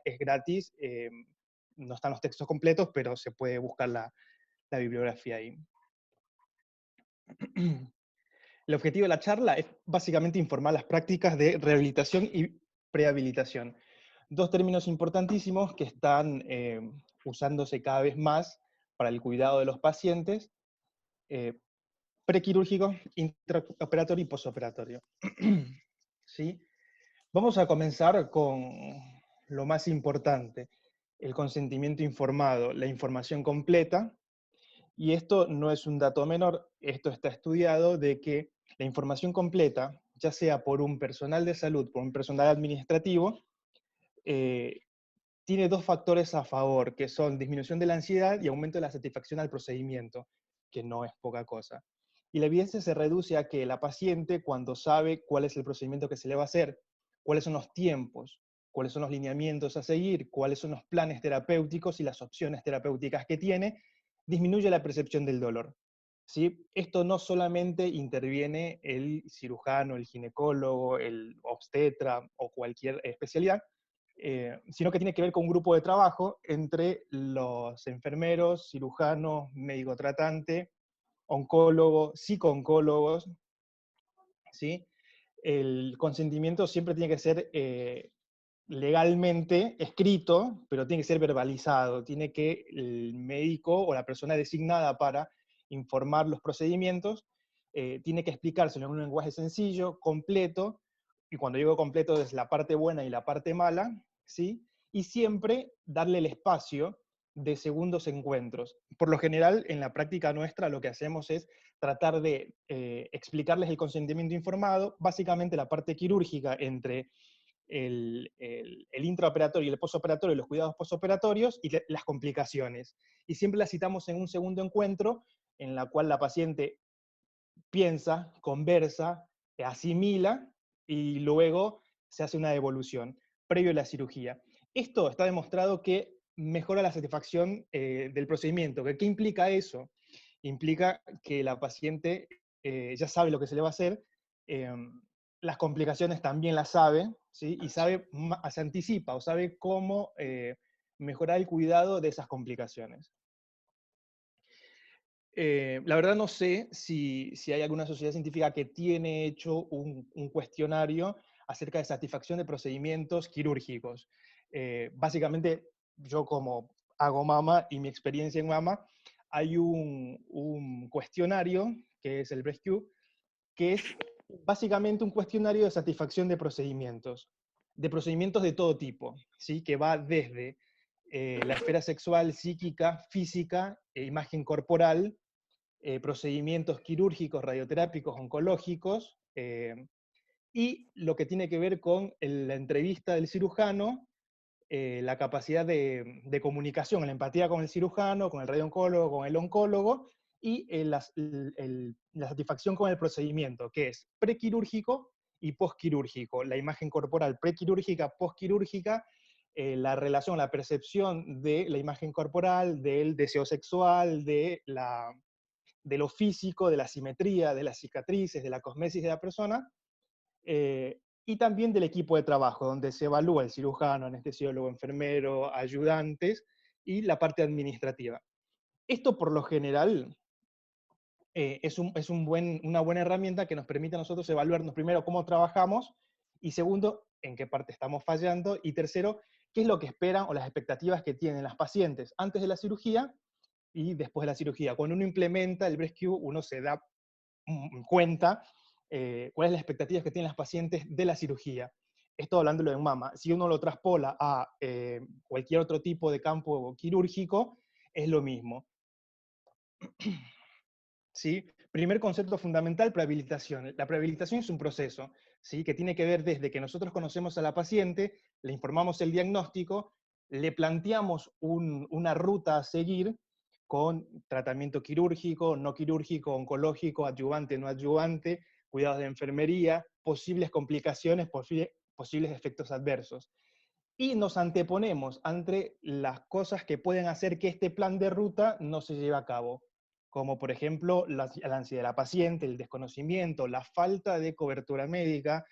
es gratis, no están los textos completos, pero se puede buscar la bibliografía ahí. El objetivo de la charla es básicamente informar las prácticas de rehabilitación y prehabilitación. Dos términos importantísimos que están usándose cada vez más para el cuidado de los pacientes, eh, prequirúrgico, intraoperatorio y postoperatorio. ¿Sí? Vamos a comenzar con lo más importante, el consentimiento informado, la información completa. Y esto no es un dato menor, esto está estudiado de que la información completa, ya sea por un personal de salud, por un personal administrativo, eh, tiene dos factores a favor, que son disminución de la ansiedad y aumento de la satisfacción al procedimiento, que no es poca cosa. Y la evidencia se reduce a que la paciente, cuando sabe cuál es el procedimiento que se le va a hacer, cuáles son los tiempos, cuáles son los lineamientos a seguir, cuáles son los planes terapéuticos y las opciones terapéuticas que tiene, disminuye la percepción del dolor. ¿Sí? Esto no solamente interviene el cirujano, el ginecólogo, el obstetra o cualquier especialidad, sino que tiene que ver con un grupo de trabajo entre los enfermeros, cirujanos, médico tratante, oncólogos, psicooncólogos, ¿sí? El consentimiento siempre tiene que ser legalmente escrito, pero tiene que ser verbalizado, tiene que el médico o la persona designada para informar los procedimientos, tiene que explicárselo en un lenguaje sencillo, completo, y cuando digo completo es la parte buena y la parte mala, ¿sí? Y siempre darle el espacio de segundos encuentros. Por lo general, en la práctica nuestra lo que hacemos es tratar de explicarles el consentimiento informado, básicamente la parte quirúrgica entre el intraoperatorio y el postoperatorio, los cuidados postoperatorios y las complicaciones. Y siempre las citamos en un segundo encuentro en la cual la paciente piensa, conversa, asimila y luego se hace una devolución previo a la cirugía. Esto está demostrado que mejora la satisfacción del procedimiento. ¿Qué implica eso? Implica que la paciente ya sabe lo que se le va a hacer, eh, las complicaciones también las sabe, ¿sí? Y sabe, se anticipa o sabe cómo mejorar el cuidado de esas complicaciones. La verdad no sé si hay alguna sociedad científica que tiene hecho un cuestionario acerca de satisfacción de procedimientos quirúrgicos. Básicamente, yo como hago mama y mi experiencia en mama, hay un cuestionario que es el BreastQ, que es básicamente un cuestionario de satisfacción de procedimientos de todo tipo, ¿sí? Que va desde la esfera sexual, psíquica, física, imagen corporal, procedimientos quirúrgicos, radioterápicos, oncológicos, y lo que tiene que ver con la entrevista del cirujano, la capacidad de comunicación, la empatía con el cirujano, con el radiooncólogo, con el oncólogo, y la satisfacción con el procedimiento, que es prequirúrgico y postquirúrgico, la imagen corporal prequirúrgica, postquirúrgica, la relación, la percepción de la imagen corporal, del deseo sexual, de lo físico, de la simetría, de las cicatrices, de la cosmesis de la persona, y también del equipo de trabajo, donde se evalúa el cirujano, anestesiólogo, enfermero, ayudantes, y la parte administrativa. Esto por lo general una buena herramienta que nos permite a nosotros evaluarnos primero cómo trabajamos, y segundo, en qué parte estamos fallando, y tercero, qué es lo que esperan o las expectativas que tienen las pacientes antes de la cirugía y después de la cirugía. Cuando uno implementa el BreastQ, uno se da cuenta cuáles son las expectativas que tienen las pacientes de la cirugía. Esto hablándolo en mama. Si uno lo traspola a cualquier otro tipo de campo quirúrgico, es lo mismo. ¿Sí? Primer concepto fundamental, prehabilitación. La prehabilitación es un proceso, ¿sí? Que tiene que ver desde que nosotros conocemos a la paciente, le informamos el diagnóstico, le planteamos una ruta a seguir con tratamiento quirúrgico, no quirúrgico, oncológico, adyuvante, no adyuvante, cuidados de enfermería, posibles complicaciones, posibles efectos adversos. Y nos anteponemos ante las cosas que pueden hacer que este plan de ruta no se lleve a cabo, como por ejemplo la ansiedad de la paciente, el desconocimiento, la falta de cobertura médica,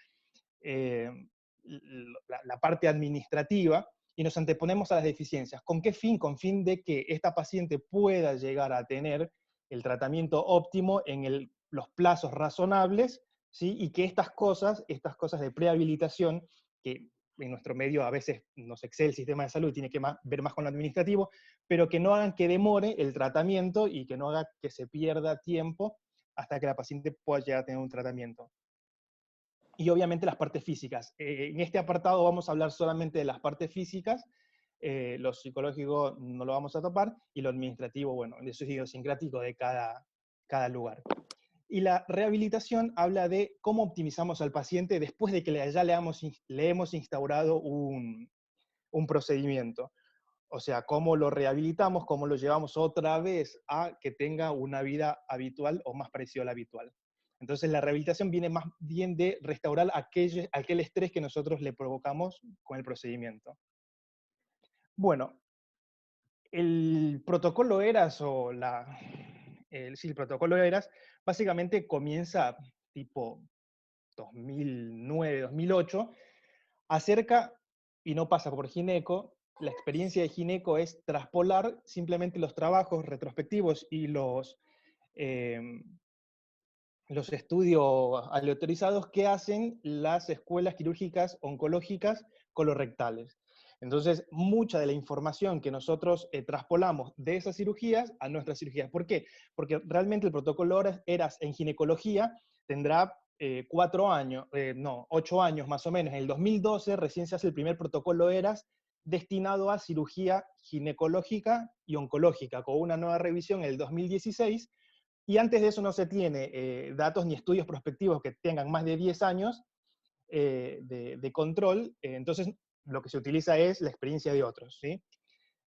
eh, la parte administrativa, y nos anteponemos a las deficiencias. ¿Con qué fin? Con fin de que esta paciente pueda llegar a tener el tratamiento óptimo en los plazos razonables, ¿sí? Y que estas cosas de prehabilitación, que en nuestro medio a veces nos excede el sistema de salud y tiene que ver más con lo administrativo, pero que no hagan que demore el tratamiento y que no haga que se pierda tiempo hasta que la paciente pueda llegar a tener un tratamiento. Y obviamente las partes físicas. En este apartado vamos a hablar solamente de las partes físicas, lo psicológico no lo vamos a topar, y lo administrativo, bueno, eso es idiosincrático de cada lugar. Y la rehabilitación habla de cómo optimizamos al paciente después de que ya le hemos instaurado un procedimiento. O sea, cómo lo rehabilitamos, cómo lo llevamos otra vez a que tenga una vida habitual o más parecida a la habitual. Entonces la rehabilitación viene más bien de restaurar aquel estrés que nosotros le provocamos con el procedimiento. Bueno, el protocolo ERAS sí, el protocolo ERAS básicamente comienza tipo 2009, 2008, acerca, y no pasa por gineco, la experiencia de gineco es traspolar simplemente los trabajos retrospectivos y eh, los estudios aleatorizados que hacen las escuelas quirúrgicas oncológicas colorectales. Entonces, mucha de la información que nosotros traspolamos de esas cirugías a nuestras cirugías. ¿Por qué? Porque realmente el protocolo ERAS en ginecología tendrá 4 años, no, 8 años más o menos. En el 2012 recién se hace el primer protocolo ERAS destinado a cirugía ginecológica y oncológica, con una nueva revisión en el 2016, y antes de eso no se tiene datos ni estudios prospectivos que tengan más de 10 años de control, entonces lo que se utiliza es la experiencia de otros, ¿sí?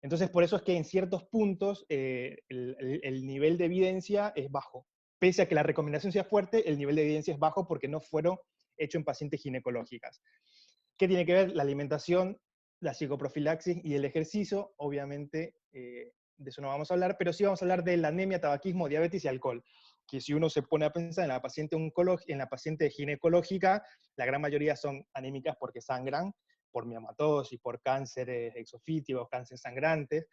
Entonces por eso es que en ciertos puntos el nivel de evidencia es bajo. Pese a que la recomendación sea fuerte, el nivel de evidencia es bajo porque no fueron hechos en pacientes ginecológicas. ¿Qué tiene que ver? La alimentación, la psicoprofilaxis y el ejercicio, obviamente de eso no vamos a hablar, pero sí vamos a hablar de la anemia, tabaquismo, diabetes y alcohol, que si uno se pone a pensar en la paciente ginecológica, la gran mayoría son anémicas porque sangran, por miomatosis, por cánceres exofíticos, cánceres sangrantes,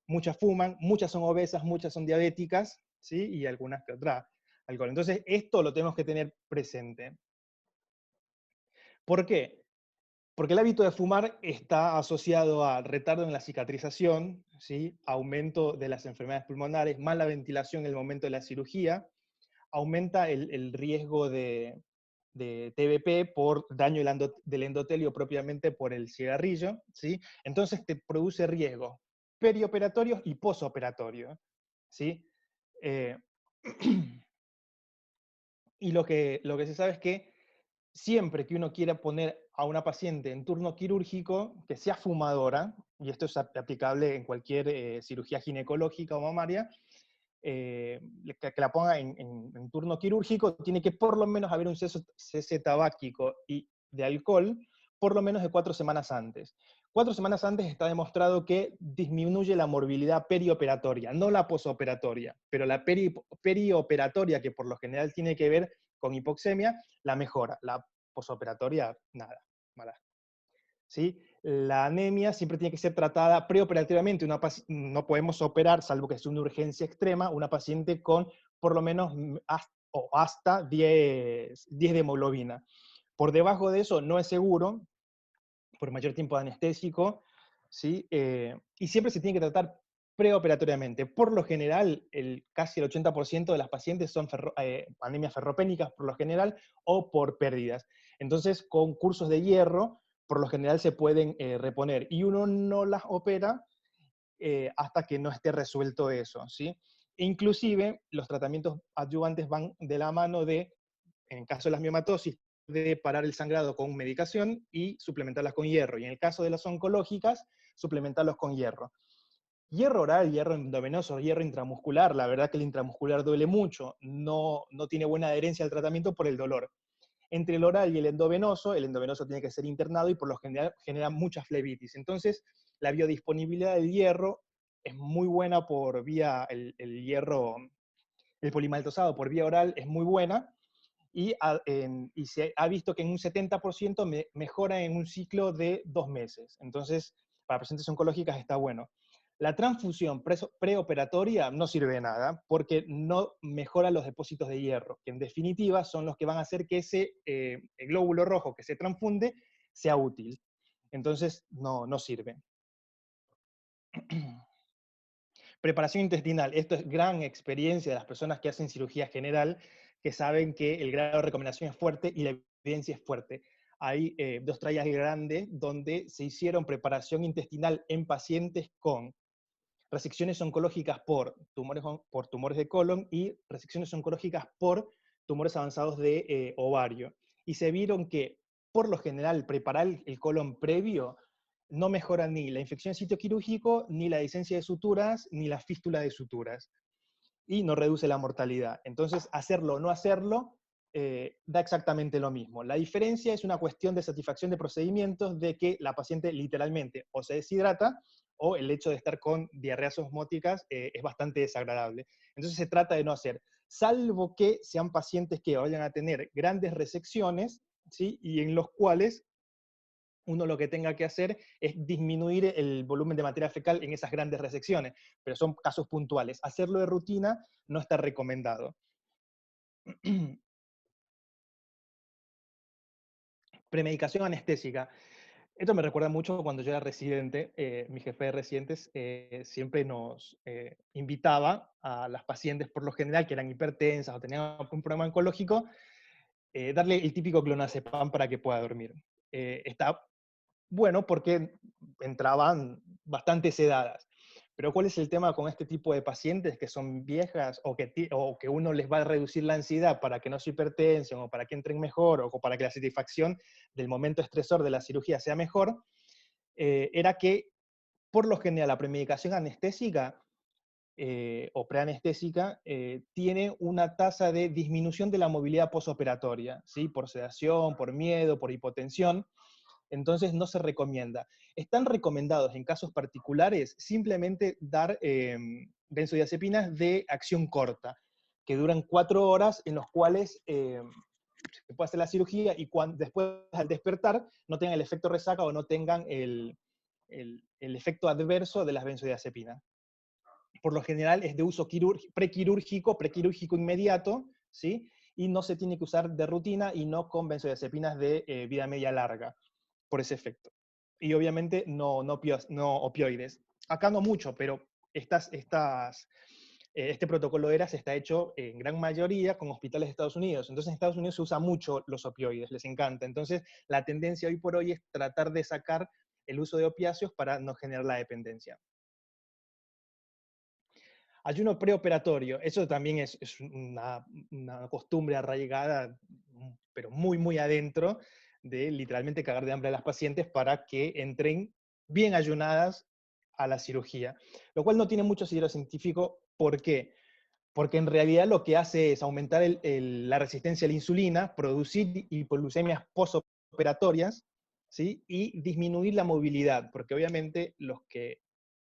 muchas fuman, muchas son obesas, muchas son diabéticas, ¿sí? Y algunas que otras alcohol. Entonces, esto lo tenemos que tener presente. ¿Por qué? Porque el hábito de fumar está asociado a retardo en la cicatrización, ¿sí? Aumento de las enfermedades pulmonares, mala ventilación en el momento de la cirugía, aumenta el riesgo de TBP por daño del endotelio propiamente por el cigarrillo, ¿sí? Entonces te produce riesgos perioperatorios y posoperatorios, ¿sí? Eh, y lo que se sabe es que siempre que uno quiera poner a una paciente en turno quirúrgico que sea fumadora, y esto es aplicable en cualquier cirugía ginecológica o mamaria, que la ponga en turno quirúrgico, tiene que por lo menos haber un cese tabáquico y de alcohol por lo menos de 4 semanas antes. 4 semanas antes está demostrado que disminuye la morbilidad perioperatoria, no la posoperatoria, pero la perioperatoria, que por lo general tiene que ver con hipoxemia, la mejora. La posoperatoria, nada, mala. ¿Sí? La anemia siempre tiene que ser tratada preoperativamente. No podemos operar, salvo que sea una urgencia extrema, una paciente con por lo menos hasta 10 de hemoglobina. Por debajo de eso no es seguro, por mayor tiempo de anestésico, ¿sí? Y siempre se tiene que tratar preoperatoriamente. Por lo general, casi el 80% de las pacientes son anemias ferropénicas, por lo general, o por pérdidas. Entonces, con cursos de hierro, por lo general se pueden reponer. Y uno no las opera hasta que no esté resuelto eso, ¿sí? Inclusive, los tratamientos adyuvantes van de la mano de, en caso de las miomatosis, de parar el sangrado con medicación y suplementarlas con hierro. Y en el caso de las oncológicas, suplementarlos con hierro. Hierro oral, hierro endovenoso, hierro intramuscular, la verdad que el intramuscular duele mucho, no tiene buena adherencia al tratamiento por el dolor. Entre el oral y el endovenoso tiene que ser internado y por lo general genera mucha flebitis. Entonces, la biodisponibilidad del hierro es muy buena por vía, el hierro, el polimaltosado por vía oral es muy buena, y se ha visto que en un 70% mejora en un ciclo de 2 meses. Entonces, para pacientes oncológicas está bueno. La transfusión preoperatoria no sirve de nada porque no mejora los depósitos de hierro, que en definitiva son los que van a hacer que ese el glóbulo rojo que se transfunde sea útil. Entonces, no sirve. Preparación intestinal. Esto es gran experiencia de las personas que hacen cirugía general, que saben que el grado de recomendación es fuerte y la evidencia es fuerte. Hay 2 trials grandes donde se hicieron preparación intestinal en pacientes con resecciones oncológicas por tumores de colon y resecciones oncológicas por tumores avanzados de ovario. Y se vieron que, por lo general, preparar el colon previo no mejora ni la infección de sitio quirúrgico, ni la disencia de suturas, ni la fístula de suturas. Y no reduce la mortalidad. Entonces, hacerlo o no hacerlo da exactamente lo mismo. La diferencia es una cuestión de satisfacción de procedimientos, de que la paciente literalmente o se deshidrata, o el hecho de estar con diarreas osmóticas es bastante desagradable. Entonces se trata de no hacer, salvo que sean pacientes que vayan a tener grandes resecciones, ¿sí? Y en los cuales uno lo que tenga que hacer es disminuir el volumen de materia fecal en esas grandes resecciones, pero son casos puntuales. Hacerlo de rutina no está recomendado. Premedicación anestésica. Esto me recuerda mucho cuando yo era residente. Mi jefe de residentes siempre nos invitaba a las pacientes, por lo general, que eran hipertensas o tenían algún problema oncológico, darle el típico clonazepam para que pueda dormir. Está bueno porque entraban bastante sedadas. Pero ¿cuál es el tema con este tipo de pacientes que son viejas o que uno les va a reducir la ansiedad para que no se hipertensen o para que entren mejor o para que la satisfacción del momento estresor de la cirugía sea mejor? Era que, por lo general, la premedicación anestésica o preanestésica tiene una tasa de disminución de la movilidad posoperatoria, ¿sí? Por sedación, por miedo, por hipotensión. Entonces no se recomienda. Están recomendados en casos particulares simplemente dar benzodiazepinas de acción corta, que duran 4 horas, en los cuales se puede hacer la cirugía y después al despertar no tengan el efecto resaca o no tengan el efecto adverso de las benzodiazepinas. Por lo general es de uso prequirúrgico inmediato, ¿sí? Y no se tiene que usar de rutina y no con benzodiazepinas de vida media larga, por ese efecto. Y obviamente no opioides. Acá no mucho, pero este protocolo de ERAS está hecho en gran mayoría con hospitales de Estados Unidos. Entonces en Estados Unidos se usa mucho los opioides, les encanta. Entonces la tendencia hoy por hoy es tratar de sacar el uso de opiáceos para no generar la dependencia. Ayuno preoperatorio, eso también es una costumbre arraigada, pero muy, muy adentro, de literalmente cagar de hambre a las pacientes para que entren bien ayunadas a la cirugía. Lo cual no tiene mucho sentido científico. ¿Por qué? Porque en realidad lo que hace es aumentar la resistencia a la insulina, producir hipoglucemias postoperatorias, ¿sí? Y disminuir la movilidad, porque obviamente los que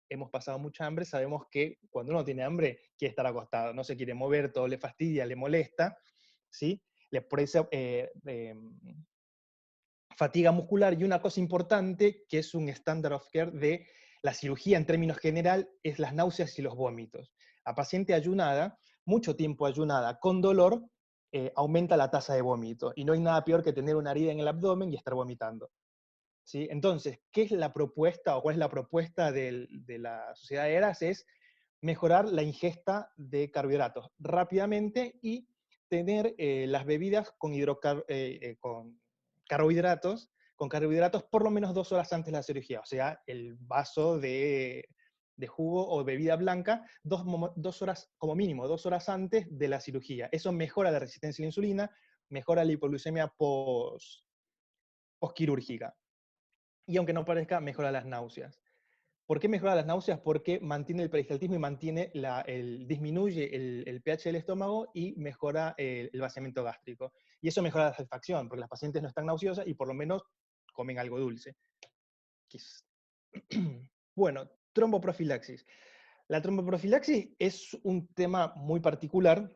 hemos pasado mucha hambre sabemos que cuando uno tiene hambre quiere estar acostado, no se quiere mover, todo le fastidia, le molesta, ¿sí? Le produce fatiga muscular. Y una cosa importante, que es un standard of care de la cirugía en términos general, es las náuseas y los vómitos. La paciente ayunada, mucho tiempo ayunada, con dolor, aumenta la tasa de vómito. Y no hay nada peor que tener una herida en el abdomen y estar vomitando, ¿sí? Entonces, ¿qué es la propuesta o cuál es la propuesta de la Sociedad de ERAS? Es mejorar la ingesta de carbohidratos rápidamente y tener las bebidas con carbohidratos por lo menos 2 horas antes de la cirugía. O sea, el vaso de jugo o bebida blanca 2 horas, como mínimo, 2 horas antes de la cirugía. Eso mejora la resistencia a la insulina, mejora la hipoglucemia postquirúrgica. Y aunque no parezca, mejora las náuseas. ¿Por qué mejora las náuseas? Porque mantiene el peristaltismo y disminuye el pH del estómago y mejora el vaciamiento gástrico. Y eso mejora la satisfacción, porque las pacientes no están nauseosas y por lo menos comen algo dulce. Bueno, tromboprofilaxis. La tromboprofilaxis es un tema muy particular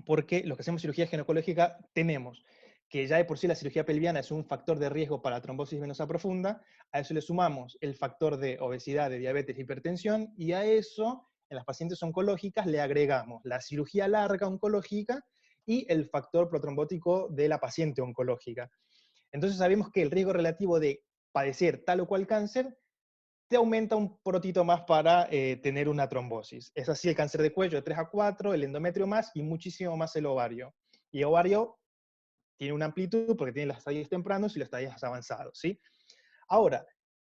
porque los que hacemos cirugía ginecológica tenemos que ya de por sí la cirugía pelviana es un factor de riesgo para trombosis venosa profunda, a eso le sumamos el factor de obesidad, de diabetes, hipertensión, y a eso, en las pacientes oncológicas, le agregamos la cirugía larga oncológica y el factor protrombótico de la paciente oncológica. Entonces sabemos que el riesgo relativo de padecer tal o cual cáncer te aumenta un porotito más para tener una trombosis. Es así el cáncer de cuello de 3 a 4, el endometrio más y muchísimo más el ovario. Y el ovario tiene una amplitud porque tiene los estadios tempranos y los estadios avanzados, ¿sí? Ahora,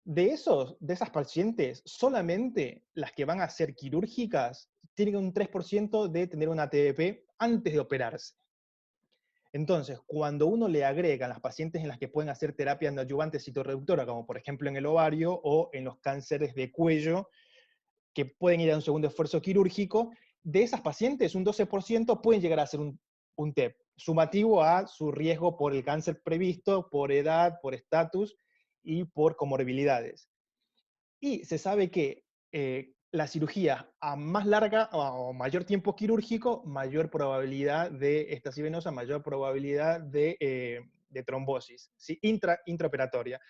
de esas pacientes, solamente las que van a ser quirúrgicas tienen un 3% de tener una TDP antes de operarse. Entonces, cuando uno le agrega a las pacientes en las que pueden hacer terapia adyuvante citorreductora, como por ejemplo en el ovario o en los cánceres de cuello, que pueden ir a un segundo esfuerzo quirúrgico, de esas pacientes un 12% pueden llegar a hacer un TEP, sumativo a su riesgo por el cáncer previsto, por edad, por estatus y por comorbilidades. Y se sabe que la cirugía a más larga o mayor tiempo quirúrgico, mayor probabilidad de estasis venosa, mayor probabilidad de trombosis, ¿sí? Intraoperatoria.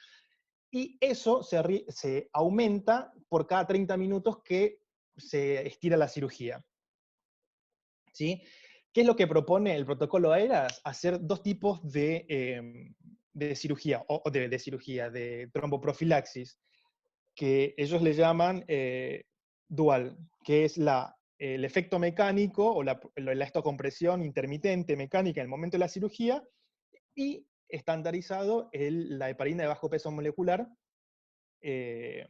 Y eso se aumenta por cada 30 minutos que se estira la cirugía, ¿sí? ¿Qué es lo que propone el protocolo AERAS? Hacer dos tipos de cirugía, o de cirugía, de tromboprofilaxis, que ellos le llaman dual, que es el efecto mecánico o la estocompresión intermitente mecánica en el momento de la cirugía, y estandarizado la heparina de bajo peso molecular eh,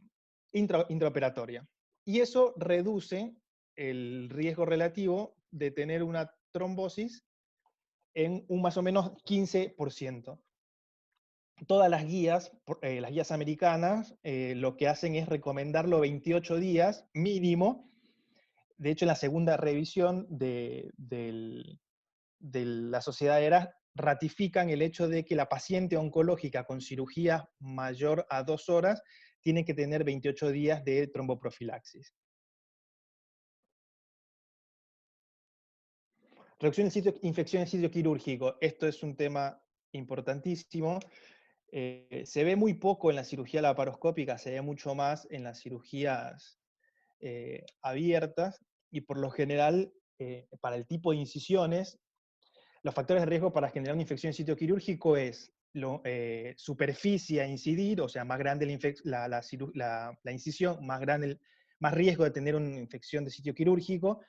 intraoperatoria. Y eso reduce el riesgo relativo de tener una trombosis en un más o menos 15%. Todas las guías americanas, lo que hacen es recomendarlo 28 días mínimo. De hecho, en la segunda revisión de la sociedad ERA ratifican el hecho de que la paciente oncológica con cirugía mayor a 2 horas tiene que tener 28 días de tromboprofilaxis. Reducción del sitio, infección en sitio quirúrgico. Esto es un tema importantísimo. Se ve muy poco en la cirugía laparoscópica, se ve mucho más en las cirugías abiertas, y por lo general, para el tipo de incisiones, los factores de riesgo para generar una infección en sitio quirúrgico es superficie a incidir, o sea, más grande la incisión, más riesgo de tener una infección de sitio quirúrgico,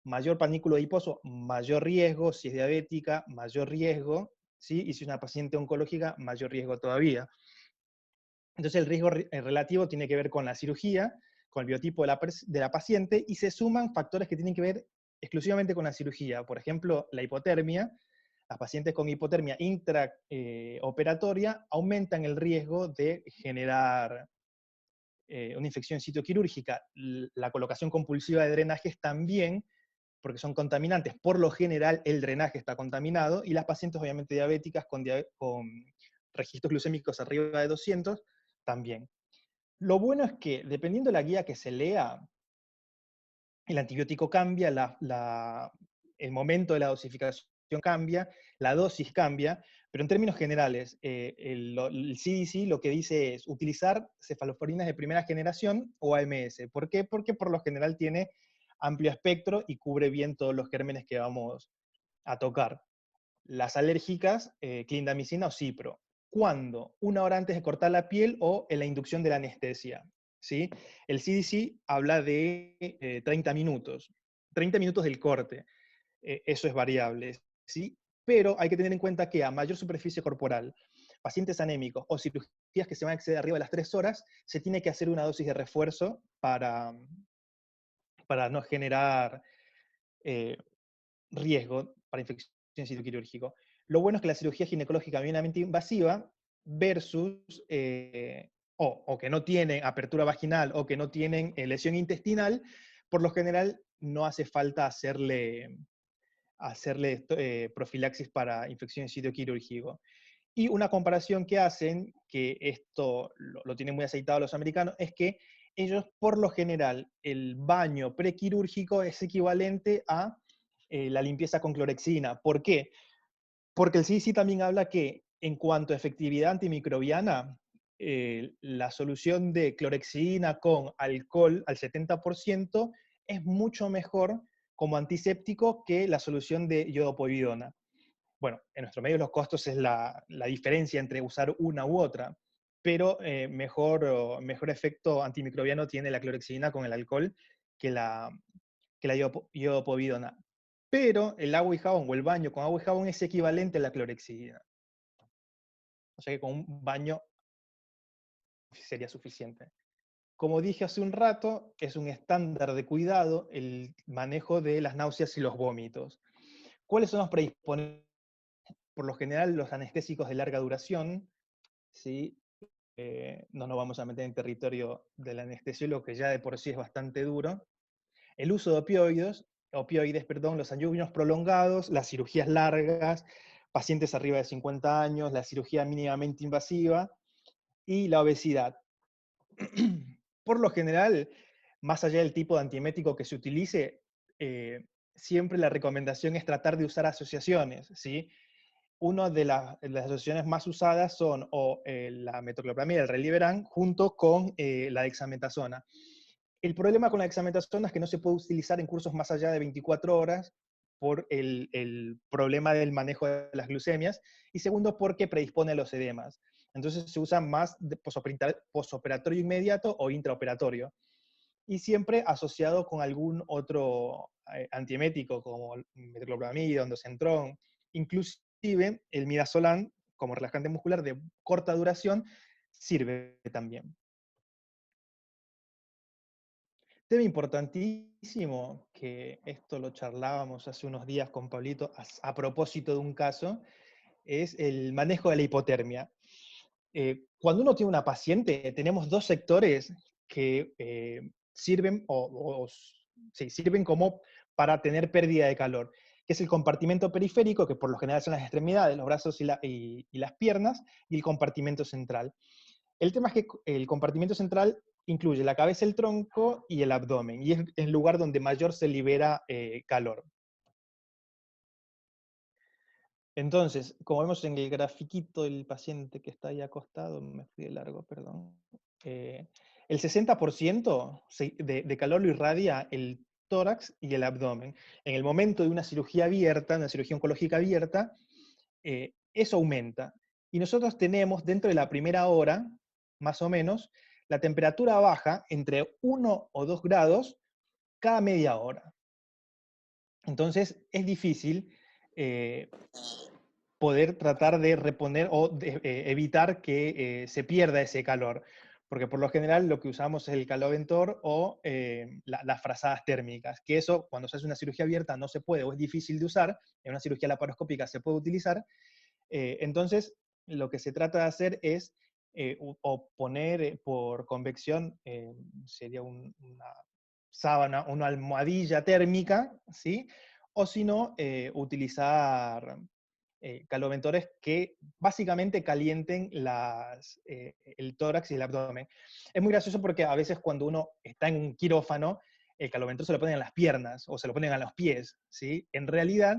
mayor panículo adiposo, mayor riesgo, si es diabética, mayor riesgo, ¿sí? Y si es una paciente oncológica, mayor riesgo todavía. Entonces el riesgo relativo tiene que ver con la cirugía, con el biotipo de la paciente, y se suman factores que tienen que ver exclusivamente con la cirugía. Por ejemplo, la hipotermia. Las pacientes con hipotermia intraoperatoria aumentan el riesgo de generar una infección en sitio quirúrgica. La colocación compulsiva de drenajes también, porque son contaminantes. Por lo general, el drenaje está contaminado, y las pacientes obviamente diabéticas con registros glucémicos arriba de 200 también. Lo bueno es que, dependiendo de la guía que se lea, el antibiótico cambia, el momento de la dosificación cambia, la dosis cambia, pero en términos generales, el CDC lo que dice es utilizar cefaloforinas de primera generación o AMS. ¿Por qué? Porque por lo general tiene amplio espectro y cubre bien todos los gérmenes que vamos a tocar. Las alérgicas, clindamicina o cipro. ¿Cuándo? Una hora antes de cortar la piel o en la inducción de la anestesia, ¿sí? El CDC habla de 30 minutos, 30 minutos del corte. Eso es variable, ¿sí? Pero hay que tener en cuenta que a mayor superficie corporal, pacientes anémicos o cirugías que se van a exceder arriba de las 3 horas, se tiene que hacer una dosis de refuerzo para no generar eh, riesgo para infección en sitio quirúrgico. Lo bueno es que la cirugía ginecológica mínimamente invasiva versus, o que no tienen apertura vaginal o que no tienen lesión intestinal, por lo general no hace falta hacerle profilaxis para infección en sitio quirúrgico. Y una comparación que hacen, que esto lo tienen muy aceitado los americanos, es que ellos, por lo general, el baño prequirúrgico es equivalente a la limpieza con clorexina. ¿Por qué? Porque el CDC también habla que en cuanto a efectividad antimicrobiana, la solución de clorexidina con alcohol al 70% es mucho mejor como antiséptico que la solución de iodopovidona. Bueno, en nuestro medio los costos es la diferencia entre usar una u otra, pero mejor efecto antimicrobiano tiene la clorexidina con el alcohol que la iodopovidona. Pero el agua y jabón o el baño con agua y jabón es equivalente a la clorexidina. O sea que con un baño sería suficiente. Como dije hace un rato, es un estándar de cuidado el manejo de las náuseas y los vómitos. ¿Cuáles son los predisponentes? Por lo general, los anestésicos de larga duración, ¿sí? No nos vamos a meter en territorio del anestesiólogo, que ya de por sí es bastante duro. El uso de opioides, los ayunos prolongados, las cirugías largas, pacientes arriba de 50 años, la cirugía mínimamente invasiva y la obesidad. Por lo general, más allá del tipo de antiemético que se utilice, siempre la recomendación es tratar de usar asociaciones, ¿sí? Una de las asociaciones más usadas son la metoclopramida, el Reliberan, junto con la dexametasona. El problema con la dexametasona es que no se puede utilizar en cursos más allá de 24 horas por el problema del manejo de las glucemias, y segundo, porque predispone a los edemas. Entonces se usa más de posoperatorio inmediato o intraoperatorio, y siempre asociado con algún otro antiemético, como metoclopramida, ondansetron, inclusive el midazolam, como relajante muscular de corta duración, sirve también. Tema importantísimo, que esto lo charlábamos hace unos días con Pablito a propósito de un caso, es el manejo de la hipotermia. Cuando uno tiene una paciente, tenemos dos sectores que sirven, sí, sirven como para tener pérdida de calor, que es el compartimento periférico, que por lo general son las extremidades, los brazos y las piernas, y el compartimento central. El tema es que el compartimento central incluye la cabeza, el tronco y el abdomen, y es el lugar donde mayor se libera calor. Entonces, como vemos en el grafiquito del paciente que está ahí acostado, me fui de largo, perdón, eh, el 60% de calor lo irradia el tórax y el abdomen. En el momento de una cirugía abierta, una cirugía oncológica abierta, eso aumenta. Y nosotros tenemos dentro de la primera hora, más o menos, la temperatura baja entre 1 o 2 grados cada media hora. Entonces es difícil eh, poder tratar de reponer o de, evitar que se pierda ese calor, porque por lo general lo que usamos es el caloventor o las frazadas térmicas, que eso cuando se hace una cirugía abierta no se puede o es difícil de usar, en una cirugía laparoscópica se puede utilizar. Entonces, lo que se trata de hacer es o poner por convección, sería una sábana, una almohadilla térmica, ¿sí? O si no, utilizar caloventores que básicamente calienten el tórax y el abdomen. Es muy gracioso porque a veces cuando uno está en un quirófano, el caloventor se lo ponen en las piernas o se lo ponen a los pies, ¿sí? En realidad,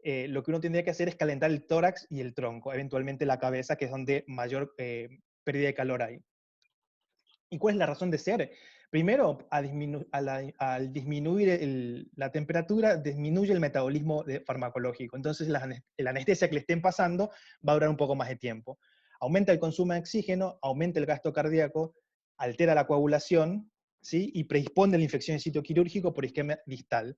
lo que uno tendría que hacer es calentar el tórax y el tronco, eventualmente la cabeza, que es donde mayor pérdida de calor hay. ¿Y cuál es la razón de ser? Primero, al disminuir la temperatura, disminuye el metabolismo farmacológico. Entonces, la anestesia que le estén pasando va a durar un poco más de tiempo. Aumenta el consumo de oxígeno, aumenta el gasto cardíaco, altera la coagulación, ¿sí? Y predispone a la infección en sitio quirúrgico por isquemia distal.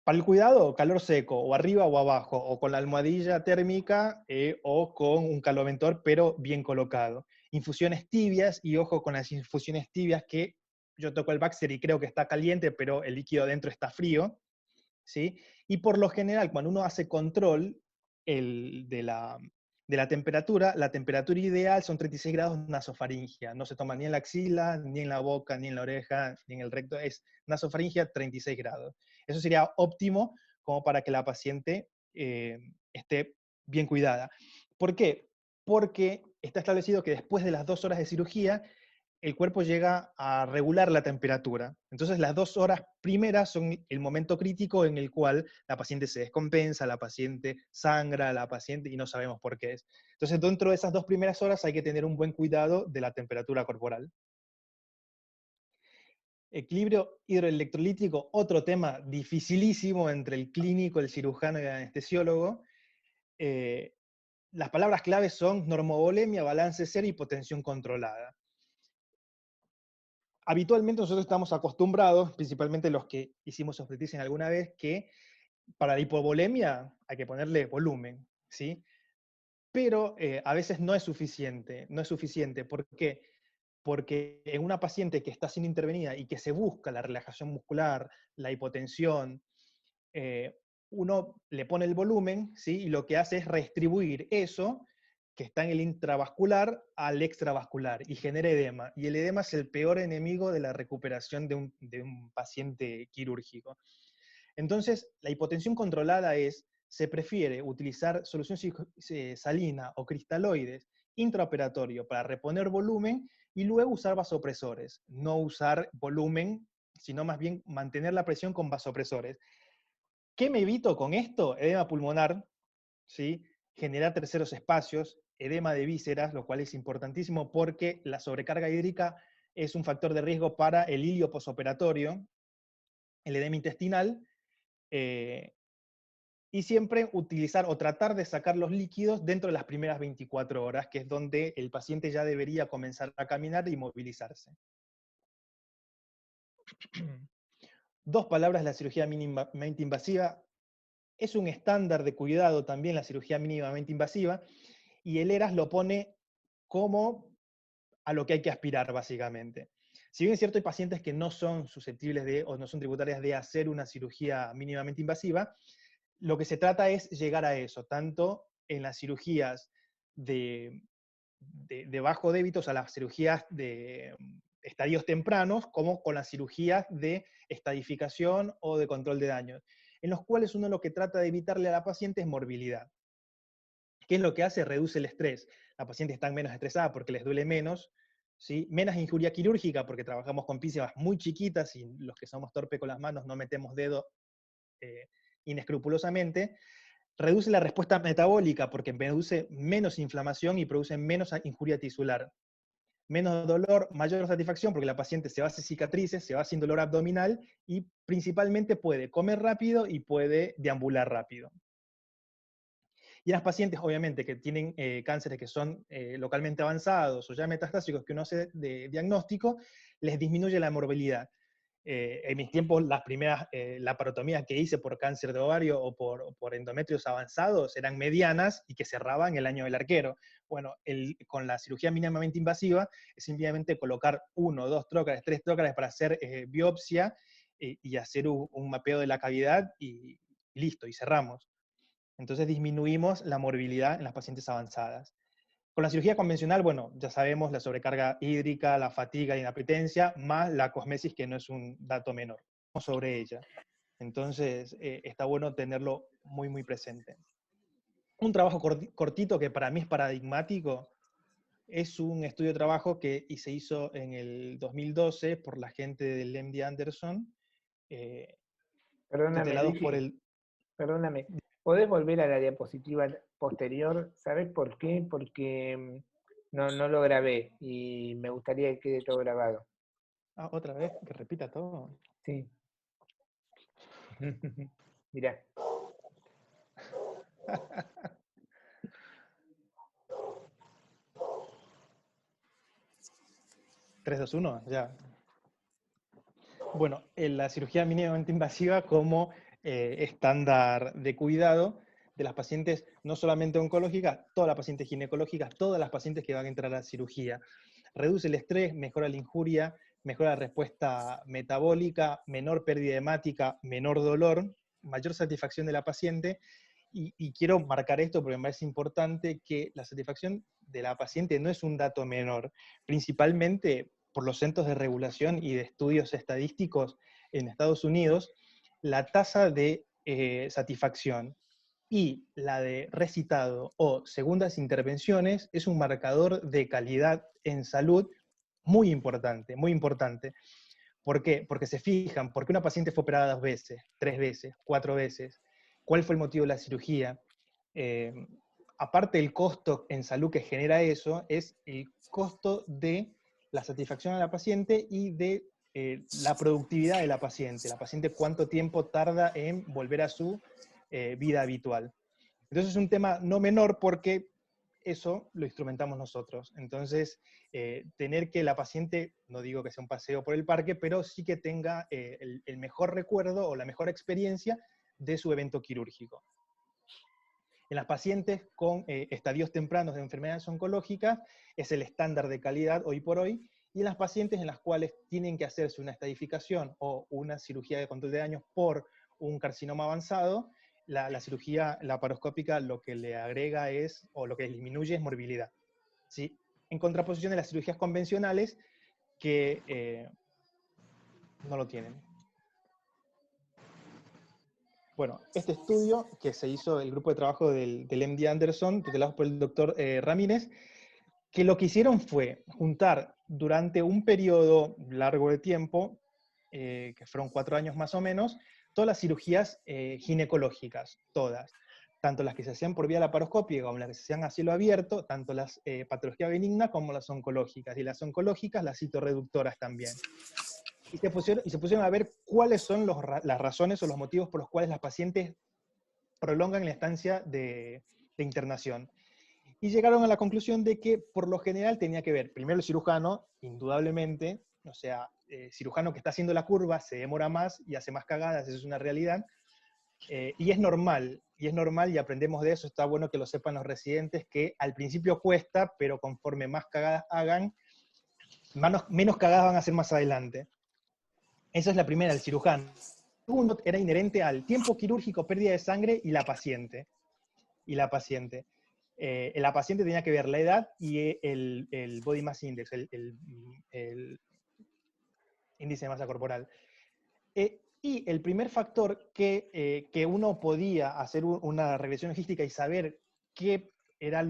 Para el cuidado, calor seco, o arriba o abajo, o con la almohadilla térmica o con un caloventor, pero bien colocado. Infusiones tibias, y ojo con las infusiones tibias, que yo toco el Baxter y creo que está caliente, pero el líquido adentro está frío, ¿sí? Y por lo general, cuando uno hace control de la temperatura ideal son 36 grados nasofaringia. No se toma ni en la axila, ni en la boca, ni en la oreja, ni en el recto. Es nasofaringia 36 grados. Eso sería óptimo como para que la paciente esté bien cuidada. ¿Por qué? Porque está establecido que después de las 2 horas de cirugía, el cuerpo llega a regular la temperatura. Entonces las 2 horas primeras son el momento crítico en el cual la paciente se descompensa, la paciente sangra, la paciente, y no sabemos por qué es. Entonces dentro de esas 2 primeras horas hay que tener un buen cuidado de la temperatura corporal. Equilibrio hidroelectrolítico, otro tema dificilísimo entre el clínico, el cirujano y el anestesiólogo. Eh, las palabras claves son normovolemia, balance cero, hipotensión controlada. Habitualmente nosotros estamos acostumbrados, principalmente los que hicimos obstetricia alguna vez, que para la hipovolemia hay que ponerle volumen, ¿sí? Pero a veces no es suficiente, no es suficiente. ¿Por qué? Porque en una paciente que está siendo intervenida y que se busca la relajación muscular, la hipotensión, eh, uno le pone el volumen, ¿sí? Y lo que hace es redistribuir eso que está en el intravascular al extravascular y genera edema. Y el edema es el peor enemigo de la recuperación de un paciente quirúrgico. Entonces, la hipotensión controlada es, se prefiere utilizar solución salina o cristaloides intraoperatorio para reponer volumen y luego usar vasopresores. No usar volumen, sino más bien mantener la presión con vasopresores. ¿Qué me evito con esto? Edema pulmonar, ¿sí? Generar terceros espacios, edema de vísceras, lo cual es importantísimo porque la sobrecarga hídrica es un factor de riesgo para el ilio posoperatorio, el edema intestinal, eh, y siempre utilizar o tratar de sacar los líquidos dentro de las primeras 24 horas, que es donde el paciente ya debería comenzar a caminar y movilizarse. 2 palabras, la cirugía mínimamente invasiva. Es un estándar de cuidado también la cirugía mínimamente invasiva, y el ERAS lo pone como a lo que hay que aspirar, básicamente. Si bien es cierto, hay pacientes que no son susceptibles de, o no son tributarias de hacer una cirugía mínimamente invasiva, lo que se trata es llegar a eso, tanto en las cirugías de bajo débito, o sea, las cirugías de estadios tempranos, como con las cirugías de estadificación o de control de daños, en los cuales uno lo que trata de evitarle a la paciente es morbilidad. ¿Qué es lo que hace? Reduce el estrés. La paciente está menos estresada porque les duele menos, ¿sí? Menos injuria quirúrgica porque trabajamos con pinzas muy chiquitas y los que somos torpes con las manos no metemos dedo eh, inescrupulosamente. Reduce la respuesta metabólica porque produce menos inflamación y produce menos injuria tisular. Menos dolor, mayor satisfacción porque la paciente se va a hacer cicatrices, se va sin dolor abdominal y principalmente puede comer rápido y puede deambular rápido. Y en las pacientes, obviamente, que tienen cánceres que son localmente avanzados o ya metastásicos que uno hace de diagnóstico, les disminuye la morbilidad. En mis tiempos, las primeras laparotomías que hice por cáncer de ovario o por endometrios avanzados eran medianas y que cerraban el año del arquero. Bueno, con la cirugía mínimamente invasiva es simplemente colocar 1, 2 trócares, 3 trócares para hacer biopsia y hacer un mapeo de la cavidad y listo, y cerramos. Entonces disminuimos la morbilidad en las pacientes avanzadas. Con la cirugía convencional, bueno, ya sabemos la sobrecarga hídrica, la fatiga, la inapetencia, más la cosmesis, que no es un dato menor. Sobre ella. Entonces, está bueno tenerlo muy, muy presente. Un trabajo cortito que para mí es paradigmático es un estudio de trabajo que se hizo en el 2012 por la gente del MD Anderson, Perdóname, tutelados por Luigi, el... perdóname. ¿Podés volver a la diapositiva posterior? ¿Sabés por qué? Porque no lo grabé y me gustaría que quede todo grabado. Ah, otra vez, que repita todo. Sí. Mirá. 3, 2, 1, ya. Bueno, en la cirugía mínimamente invasiva como estándar de cuidado de las pacientes, no solamente oncológicas, todas las pacientes ginecológicas, todas las pacientes que van a entrar a la cirugía. Reduce el estrés, mejora la injuria, mejora la respuesta metabólica, menor pérdida hemática, menor dolor, mayor satisfacción de la paciente. Y quiero marcar esto porque me parece importante que la satisfacción de la paciente no es un dato menor, principalmente por los centros de regulación y de estudios estadísticos en Estados Unidos, la tasa de satisfacción y la de recitado o segundas intervenciones es un marcador de calidad en salud muy importante, muy importante. ¿Por qué? Porque se fijan, ¿por qué una paciente fue operada 2 veces, 3 veces, 4 veces? ¿Cuál fue el motivo de la cirugía? Eh, Aparte del costo en salud que genera eso, es el costo de la satisfacción a la paciente y de la productividad de la paciente. La paciente cuánto tiempo tarda en volver a su vida habitual. Entonces es un tema no menor porque eso lo instrumentamos nosotros. Entonces, tener que la paciente, no digo que sea un paseo por el parque, pero sí que tenga el mejor recuerdo o la mejor experiencia de su evento quirúrgico. En las pacientes con estadios tempranos de enfermedades oncológicas es el estándar de calidad hoy por hoy, y en las pacientes en las cuales tienen que hacerse una estadificación o una cirugía de control de daños por un carcinoma avanzado, la cirugía laparoscópica lo que le agrega es, o lo que disminuye es morbilidad. ¿Sí? En contraposición de las cirugías convencionales que no lo tienen. Bueno, este estudio que se hizo el grupo de trabajo del MD Anderson, tutelado por el doctor Ramírez, que lo que hicieron fue juntar durante un periodo largo de tiempo, que fueron 4 años más o menos, todas las cirugías ginecológicas, todas. Tanto las que se hacían por vía laparoscópica como las que se hacían a cielo abierto, tanto las patologías benignas como las oncológicas. Y las oncológicas, las citorreductoras también. Y se pusieron a ver cuáles son las razones o los motivos por los cuales las pacientes prolongan la estancia de internación. Y llegaron a la conclusión de que por lo general tenía que ver, primero el cirujano, indudablemente, o sea, cirujano que está haciendo la curva se demora más y hace más cagadas, eso es una realidad, y es normal, y aprendemos de eso, está bueno que lo sepan los residentes, que al principio cuesta, pero conforme más cagadas hagan, menos cagadas van a hacer más adelante. Esa es la primera, el cirujano. El segundo era inherente al tiempo quirúrgico, pérdida de sangre y la paciente. La paciente tenía que ver la edad y el body mass index, el índice de masa corporal. Y el primer factor que uno podía hacer una regresión logística y saber qué era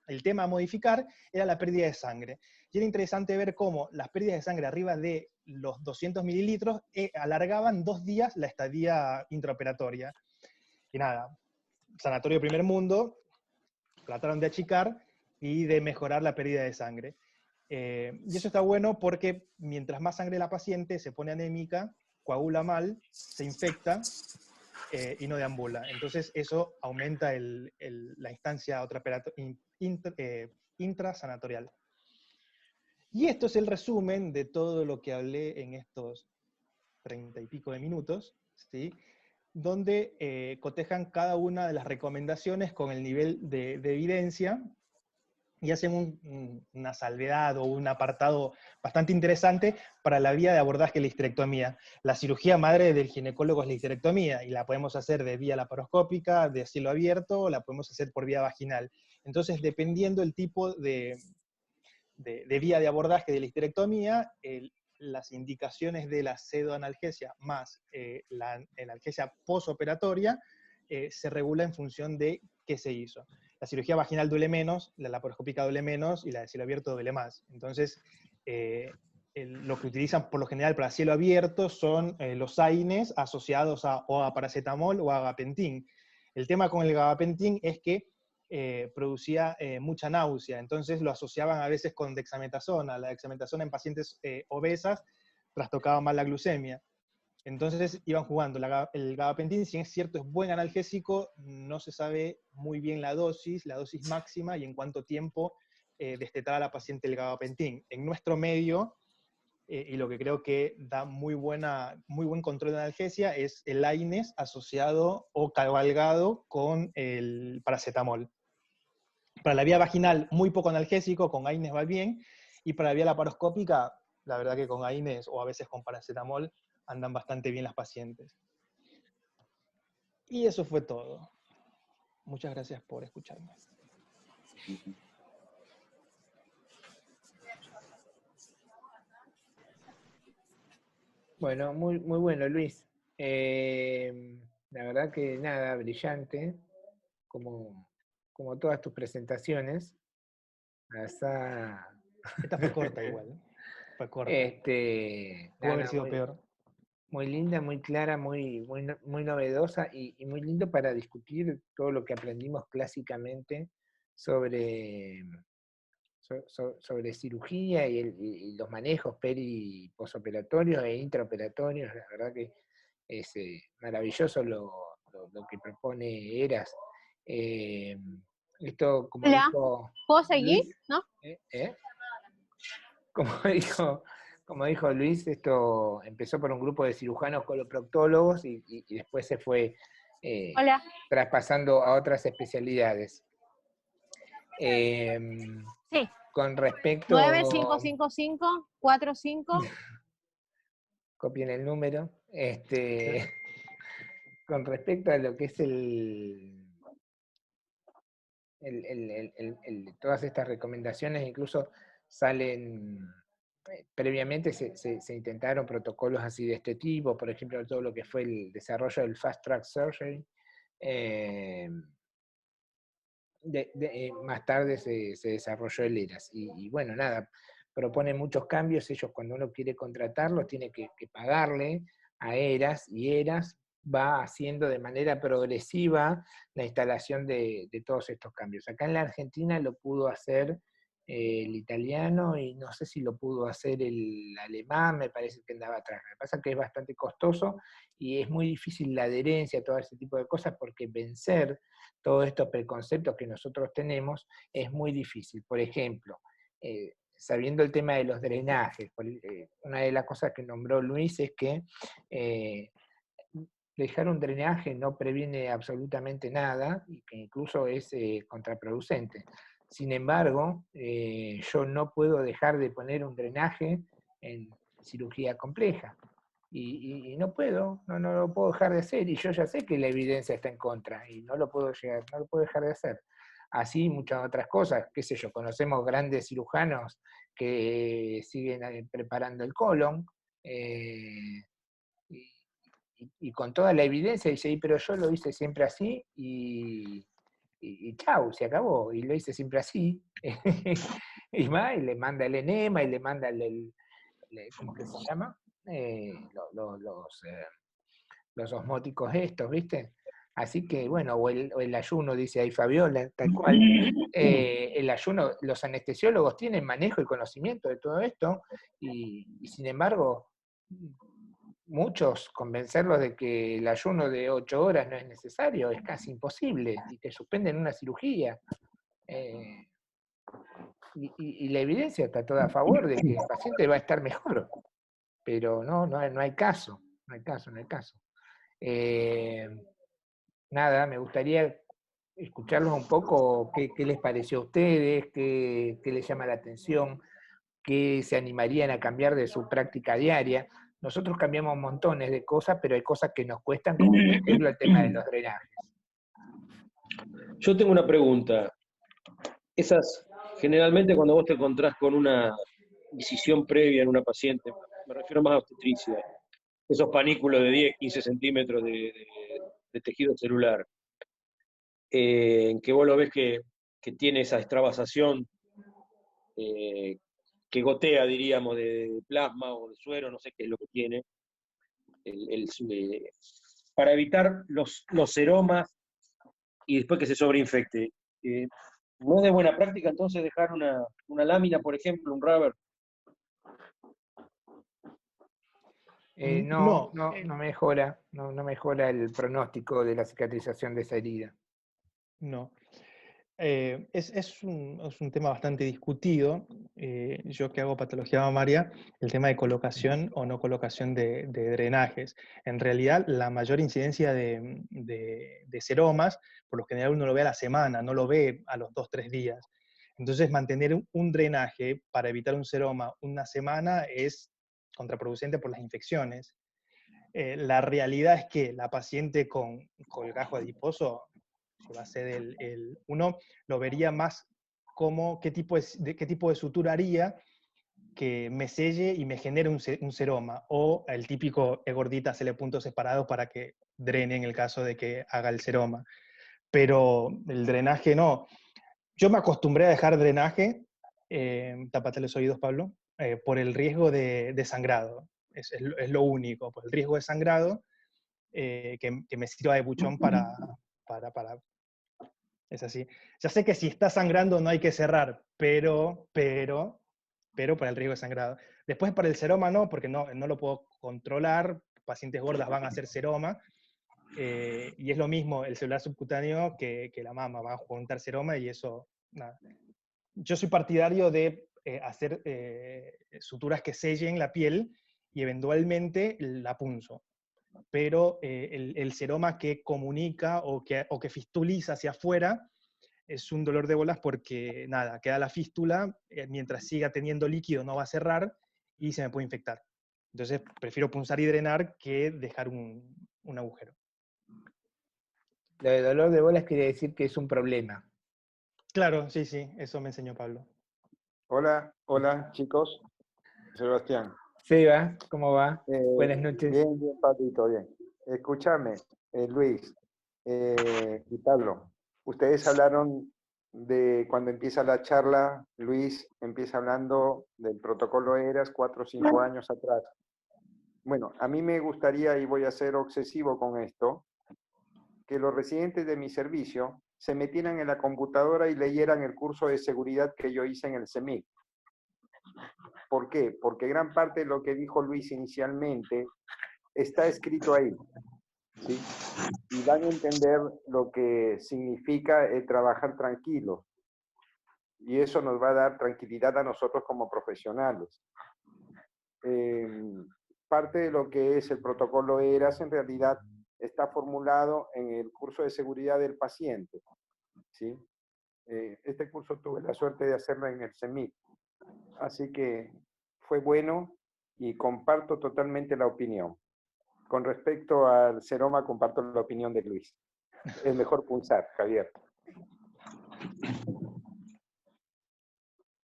el tema a modificar, era la pérdida de sangre. Y era interesante ver cómo las pérdidas de sangre arriba de los 200 mililitros alargaban 2 días la estadía intraoperatoria. Y nada, sanatorio primer mundo, trataron de achicar y de mejorar la pérdida de sangre. Y eso está bueno porque mientras más sangre la paciente se pone anémica, coagula mal, se infecta y no deambula. Entonces eso aumenta la instancia intrasanatorial. Y esto es el resumen de todo lo que hablé en estos 30 y pico de minutos, ¿sí? Donde cotejan cada una de las recomendaciones con el nivel de evidencia y hacen una salvedad o un apartado bastante interesante para la vía de abordaje de la histerectomía. La cirugía madre del ginecólogo es la histerectomía, y la podemos hacer de vía laparoscópica, de cielo abierto, o la podemos hacer por vía vaginal. Entonces, dependiendo del tipo de vía de abordaje de la histerectomía, las indicaciones de la pseudoanalgesia más la analgesia posoperatoria se regula en función de qué se hizo. La cirugía vaginal duele menos, la laparoscópica duele menos y la de cielo abierto duele más. Entonces, lo que utilizan por lo general para cielo abierto son los AINES asociados o a paracetamol o a gabapentin. El tema con el gabapentin es que producía mucha náusea, entonces lo asociaban a veces con dexametasona. La dexametasona en pacientes obesas trastocaba mal la glucemia. Entonces iban jugando. El gabapentin, si es cierto, es buen analgésico, no se sabe muy bien la dosis máxima y en cuánto tiempo destetar a la paciente el gabapentin. En nuestro medio, y lo que creo que da muy buen control de analgesia, es el AINES asociado o cabalgado con el paracetamol. Para la vía vaginal, muy poco analgésico, con AINES va bien, y para la vía laparoscópica, la verdad que con AINES o a veces con paracetamol andan bastante bien las pacientes. Y eso fue todo. Muchas gracias por escucharme. Bueno, muy, muy bueno, Luis. La verdad que nada, brillante, como todas tus presentaciones. Hasta Esta fue corta igual. Fue corta. Pudo No, haber no, sido muy, peor. muy linda, muy clara, muy novedosa y muy lindo para discutir todo lo que aprendimos clásicamente sobre, sobre cirugía y los manejos peri y posoperatorios e intraoperatorios. La verdad que es maravilloso lo que propone Eras. Eh, Esto, como Hola, dijo ¿puedo seguir? Luis, ¿No? ¿eh? ¿Eh? Como como dijo Luis, esto empezó por un grupo de cirujanos coloproctólogos y después se fue Hola. traspasando a otras especialidades. Eh, Sí, con respecto, 9555-45. copien el número, con respecto a lo que es todas estas recomendaciones, incluso salen, previamente se intentaron protocolos así de este tipo, por ejemplo, todo lo que fue el desarrollo del Fast Track Surgery. eh, Más tarde se desarrolló el ERAS. Y bueno, nada, propone muchos cambios. Ellos, cuando uno quiere contratarlos, tiene que pagarle a ERAS, y ERAS va haciendo de manera progresiva la instalación de todos estos cambios. Acá en la Argentina lo pudo hacer el italiano, y no sé si lo pudo hacer el alemán, me parece que andaba atrás. Me pasa que es bastante costoso y es muy difícil la adherencia a todo ese tipo de cosas, porque vencer todos estos preconceptos que nosotros tenemos es muy difícil. Por ejemplo, sabiendo el tema de los drenajes, una de las cosas que nombró Luis es que dejar un drenaje no previene absolutamente nada y que incluso es contraproducente. Sin embargo, yo no puedo dejar de poner un drenaje en cirugía compleja. Y no puedo, no lo puedo dejar de hacer, y yo ya sé que la evidencia está en contra, y no lo puedo dejar de hacer. Así muchas otras cosas, qué sé yo, conocemos grandes cirujanos que siguen preparando el colon, y, y con toda la evidencia dice, pero yo lo hice siempre así, y chau, se acabó, y lo hice siempre así, y va, y le manda el enema, y le manda ¿cómo que se llama? Los osmóticos estos, ¿viste? Así que, bueno, o el ayuno, dice ahí Fabiola, tal cual. El ayuno, los anestesiólogos tienen manejo y conocimiento de todo esto, y sin embargo, muchos convencerlos de que el ayuno de 8 horas no es necesario, es casi imposible, y te suspenden una cirugía. Eh, y la evidencia está toda a favor de que el paciente va a estar mejor, pero no hay caso, no hay caso, no hay caso. Eh, Nada, me gustaría escucharlos un poco, qué les pareció a ustedes, qué les llama la atención, qué se animarían a cambiar de su práctica diaria. Nosotros cambiamos montones de cosas, pero hay cosas que nos cuestan, como por ejemplo el tema de los drenajes. Yo tengo una pregunta. Generalmente cuando vos te encontrás con una incisión previa en una paciente, me refiero más a obstetricia, esos panículos de 10, 15 centímetros de tejido celular, en que vos lo ves que tiene esa extravasación eh, que gotea, diríamos, de plasma o de suero, no sé qué es lo que tiene, para evitar los seromas y después que se sobreinfecte. ¿No es de buena práctica entonces dejar una lámina, por ejemplo, un rubber? No mejora, no mejora el pronóstico de la cicatrización de esa herida. No. Es un tema bastante discutido. Yo que hago patología mamaria, el tema de colocación o no colocación de drenajes. En realidad, la mayor incidencia de seromas, por lo general uno lo ve a la semana, no lo ve a los 2, 3 días. Entonces, mantener un drenaje para evitar un seroma una semana es contraproducente por las infecciones. La realidad es que la paciente con colgajo adiposo, si va a ser uno lo vería más como qué tipo de sutura haría que me selle y me genere un seroma, o el típico gordita hacerle puntos separados para que drene en el caso de que haga el seroma. Pero el drenaje no. Yo me acostumbré a dejar drenaje tápate los oídos, Pablo, por el riesgo de sangrado. Es lo único, por el riesgo de sangrado, que me sirva de buchón para... Es así. Ya sé que si está sangrando no hay que cerrar, pero por el riesgo de sangrado. Después para el seroma no, porque no lo puedo controlar. Pacientes gordas van a hacer seroma. Y es lo mismo el celular subcutáneo que la mama, va a juntar seroma y eso, nada. Yo soy partidario de hacer suturas que sellen la piel y eventualmente la punzo. Pero el seroma que comunica o que fistuliza hacia afuera es un dolor de bolas porque, nada, queda la fístula, mientras siga teniendo líquido no va a cerrar y se me puede infectar. Entonces prefiero punzar y drenar que dejar un agujero. Lo de dolor de bolas quiere decir que es un problema. Claro, sí, eso me enseñó Pablo. Hola chicos, Sebastián. Seba, ¿cómo va? Buenas noches. Bien, Pablito, bien. Escúchame, Luis y Pablo, ustedes hablaron de cuando empieza la charla, Luis empieza hablando del protocolo ERAS 4 o 5 años atrás. Bueno, a mí me gustaría, y voy a ser obsesivo con esto, que los residentes de mi servicio se metieran en la computadora y leyeran el curso de seguridad que yo hice en el CEMIC. ¿Por qué? Porque gran parte de lo que dijo Luis inicialmente está escrito ahí, ¿sí? Y van a entender lo que significa trabajar tranquilo. Y eso nos va a dar tranquilidad a nosotros como profesionales. Parte de lo que es el protocolo ERAS en realidad está formulado en el curso de seguridad del paciente, ¿sí? Este curso tuve la suerte de hacerlo en el CEMIC, así que fue bueno y comparto totalmente la opinión. Con respecto al seroma, comparto la opinión de Luis. Es mejor punzar, Javier.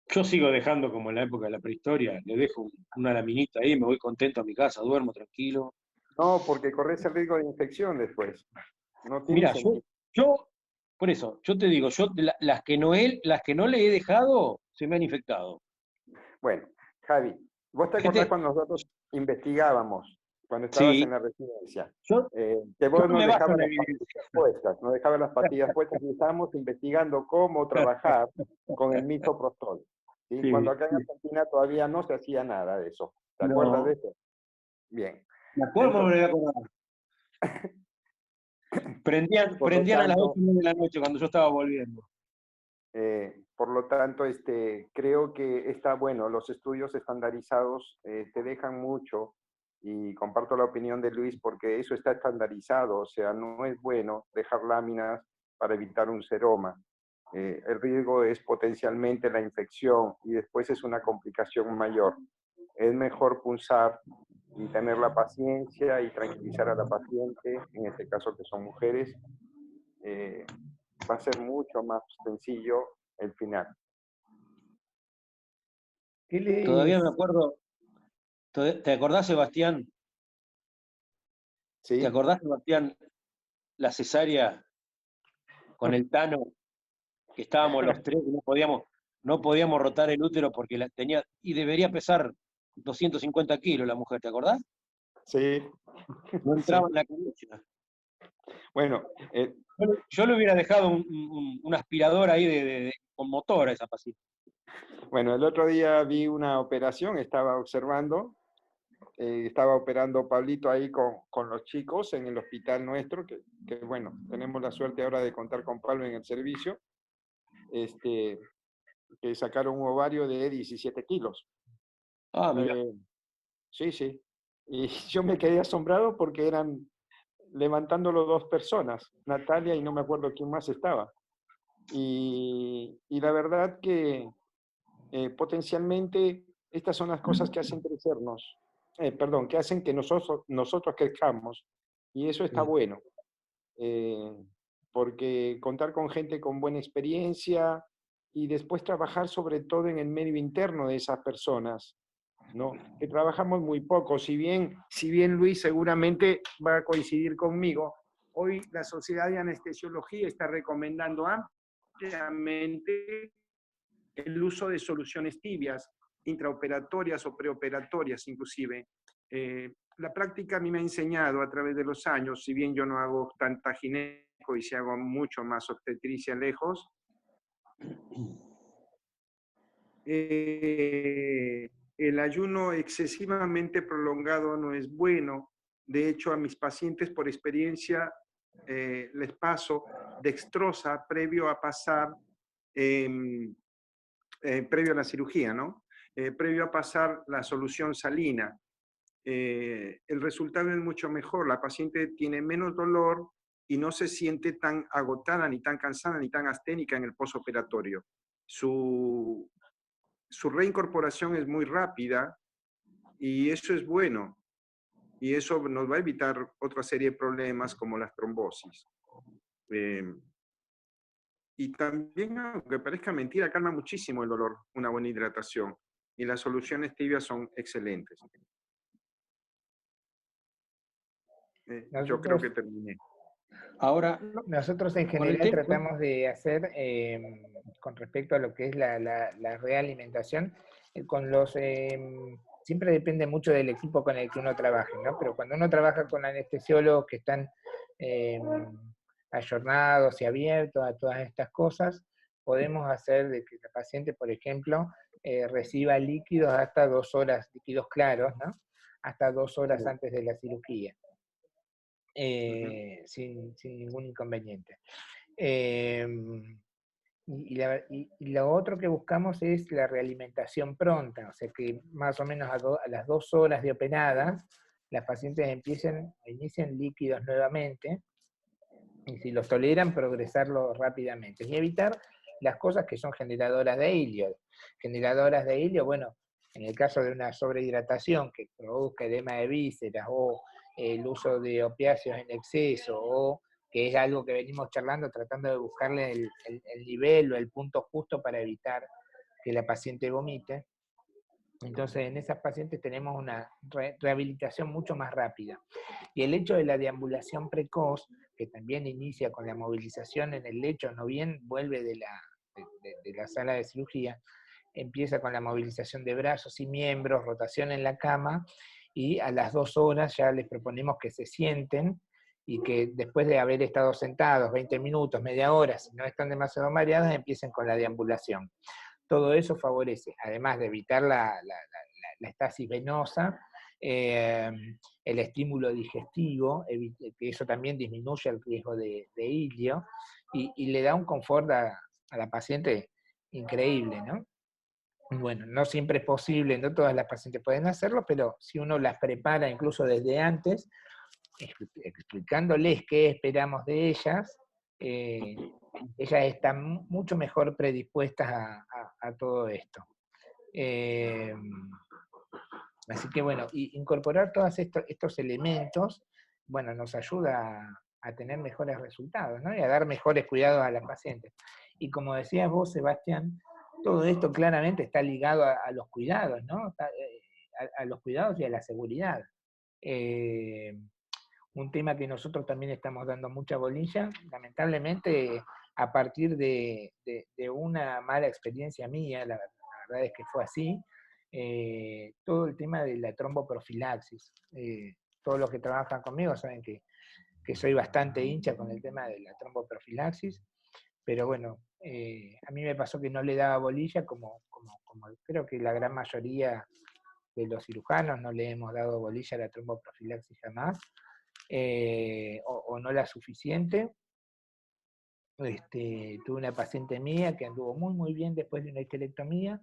Yo sigo dejando como en la época de la prehistoria, le dejo una laminita ahí, me voy contento a mi casa, duermo tranquilo. No, porque corres el riesgo de infección después. No tiene Mira, sentido. yo, por eso, yo te digo, las que no le he dejado, se me han infectado. Bueno, Javi, ¿vos te acordás cuando nosotros investigábamos, cuando estabas en la residencia? Que vos nos dejabas las pastillas puestas, nos dejabas las pastillas puestas y estábamos investigando cómo trabajar con el misoprostol. ¿Sí? Sí. Cuando acá en Argentina todavía no se hacía nada de eso. ¿Te acuerdas de eso? Bien. Me acuerdo, me voy a acordar. Prendían a las 8 de la noche cuando yo estaba volviendo. Por lo tanto, creo que está bueno, los estudios estandarizados te dejan mucho, y comparto la opinión de Luis porque eso está estandarizado, o sea, no es bueno dejar láminas para evitar un seroma. El riesgo es potencialmente la infección y después es una complicación mayor. Es mejor punzar y tener la paciencia y tranquilizar a la paciente, en este caso que son mujeres. Va a ser mucho más sencillo el final. Todavía me acuerdo. ¿Te acordás, Sebastián? ¿Sí? ¿Te acordás, Sebastián, la cesárea con el Tano, que estábamos los tres y no podíamos rotar el útero porque tenía, y debería pesar 250 kilos la mujer, ¿te acordás? Sí. No entraba en la canilla. Bueno, yo le hubiera dejado un aspirador ahí con motor a esa pasita. Bueno, el otro día vi una operación, estaba observando, estaba operando Pablito ahí con los chicos en el hospital nuestro, que bueno, tenemos la suerte ahora de contar con Pablo en el servicio, que sacaron un ovario de 17 kilos. Ah, mira. Sí. Y yo me quedé asombrado porque eran levantándolo 2 personas, Natalia y no me acuerdo quién más estaba. Y la verdad que potencialmente estas son las cosas que hacen crecernos, que hacen que nosotros crezcamos, y eso está bueno, porque contar con gente con buena experiencia y después trabajar sobre todo en el medio interno de esas personas, ¿no? Que trabajamos muy poco, si bien Luis seguramente va a coincidir conmigo, hoy la Sociedad de Anestesiología está recomendando ampliamente el uso de soluciones tibias, intraoperatorias o preoperatorias inclusive. La práctica a mí me ha enseñado a través de los años, si bien yo no hago tanta gineco y si hago mucho más obstetricia lejos, el ayuno excesivamente prolongado no es bueno. De hecho, a mis pacientes por experiencia les paso dextrosa previo a pasar, previo a la cirugía, ¿no? Previo a pasar la solución salina. El resultado es mucho mejor. La paciente tiene menos dolor y no se siente tan agotada, ni tan cansada, ni tan asténica en el posoperatorio. Su reincorporación es muy rápida y eso es bueno. Y eso nos va a evitar otra serie de problemas como las trombosis. Y también, aunque parezca mentira, calma muchísimo el dolor, una buena hidratación. Y las soluciones tibias son excelentes. Yo creo que terminé. Ahora, Nosotros en con el general tema, tratamos de hacer, con respecto a lo que es la realimentación, con los... siempre depende mucho del equipo con el que uno trabaje, ¿no? Pero cuando uno trabaja con anestesiólogos que están ayornados y abiertos a todas estas cosas, podemos hacer de que el paciente, por ejemplo, reciba líquidos hasta 2 horas, líquidos claros, ¿no? Hasta 2 horas antes de la cirugía. Sin ningún inconveniente. Y lo otro que buscamos es la realimentación pronta, o sea que más o menos a las 2 horas de operadas, las pacientes inicien líquidos nuevamente, y si los toleran, progresarlo rápidamente. Y evitar las cosas que son generadoras de hilio. Generadoras de hilio, bueno, en el caso de una sobrehidratación que produzca edema de vísceras o el uso de opiáceos en exceso, o que es algo que venimos charlando, tratando de buscarle el nivel o el punto justo para evitar que la paciente vomite. Entonces, en esas pacientes tenemos una rehabilitación mucho más rápida. Y el hecho de la deambulación precoz, que también inicia con la movilización en el lecho, no bien vuelve de la sala de cirugía, empieza con la movilización de brazos y miembros, rotación en la cama, y a las 2 horas ya les proponemos que se sienten y que después de haber estado sentados 20 minutos, media hora, si no están demasiado mareadas, empiecen con la deambulación. Todo eso favorece, además de evitar la estasis venosa, el estímulo digestivo, que eso también disminuye el riesgo de hilio, y le da un confort a la paciente increíble, ¿no? Bueno, no siempre es posible, no todas las pacientes pueden hacerlo, pero si uno las prepara incluso desde antes, explicándoles qué esperamos de ellas, ellas están mucho mejor predispuestas a todo esto. Así que bueno, incorporar todos estos elementos, bueno, nos ayuda a tener mejores resultados, ¿no? Y a dar mejores cuidados a las pacientes. Y como decías vos, Sebastián, todo esto claramente está ligado a los cuidados, ¿no? A los cuidados y a la seguridad. Un tema que nosotros también estamos dando mucha bolilla, lamentablemente a partir de una mala experiencia mía, la verdad es que fue así, todo el tema de la tromboprofilaxis. Todos los que trabajan conmigo saben que soy bastante hincha con el tema de la tromboprofilaxis, pero bueno, a mí me pasó que no le daba bolilla, como creo que la gran mayoría de los cirujanos no le hemos dado bolilla a la tromboprofilaxis jamás, o no la suficiente. Tuve una paciente mía que anduvo muy bien después de una histerectomía,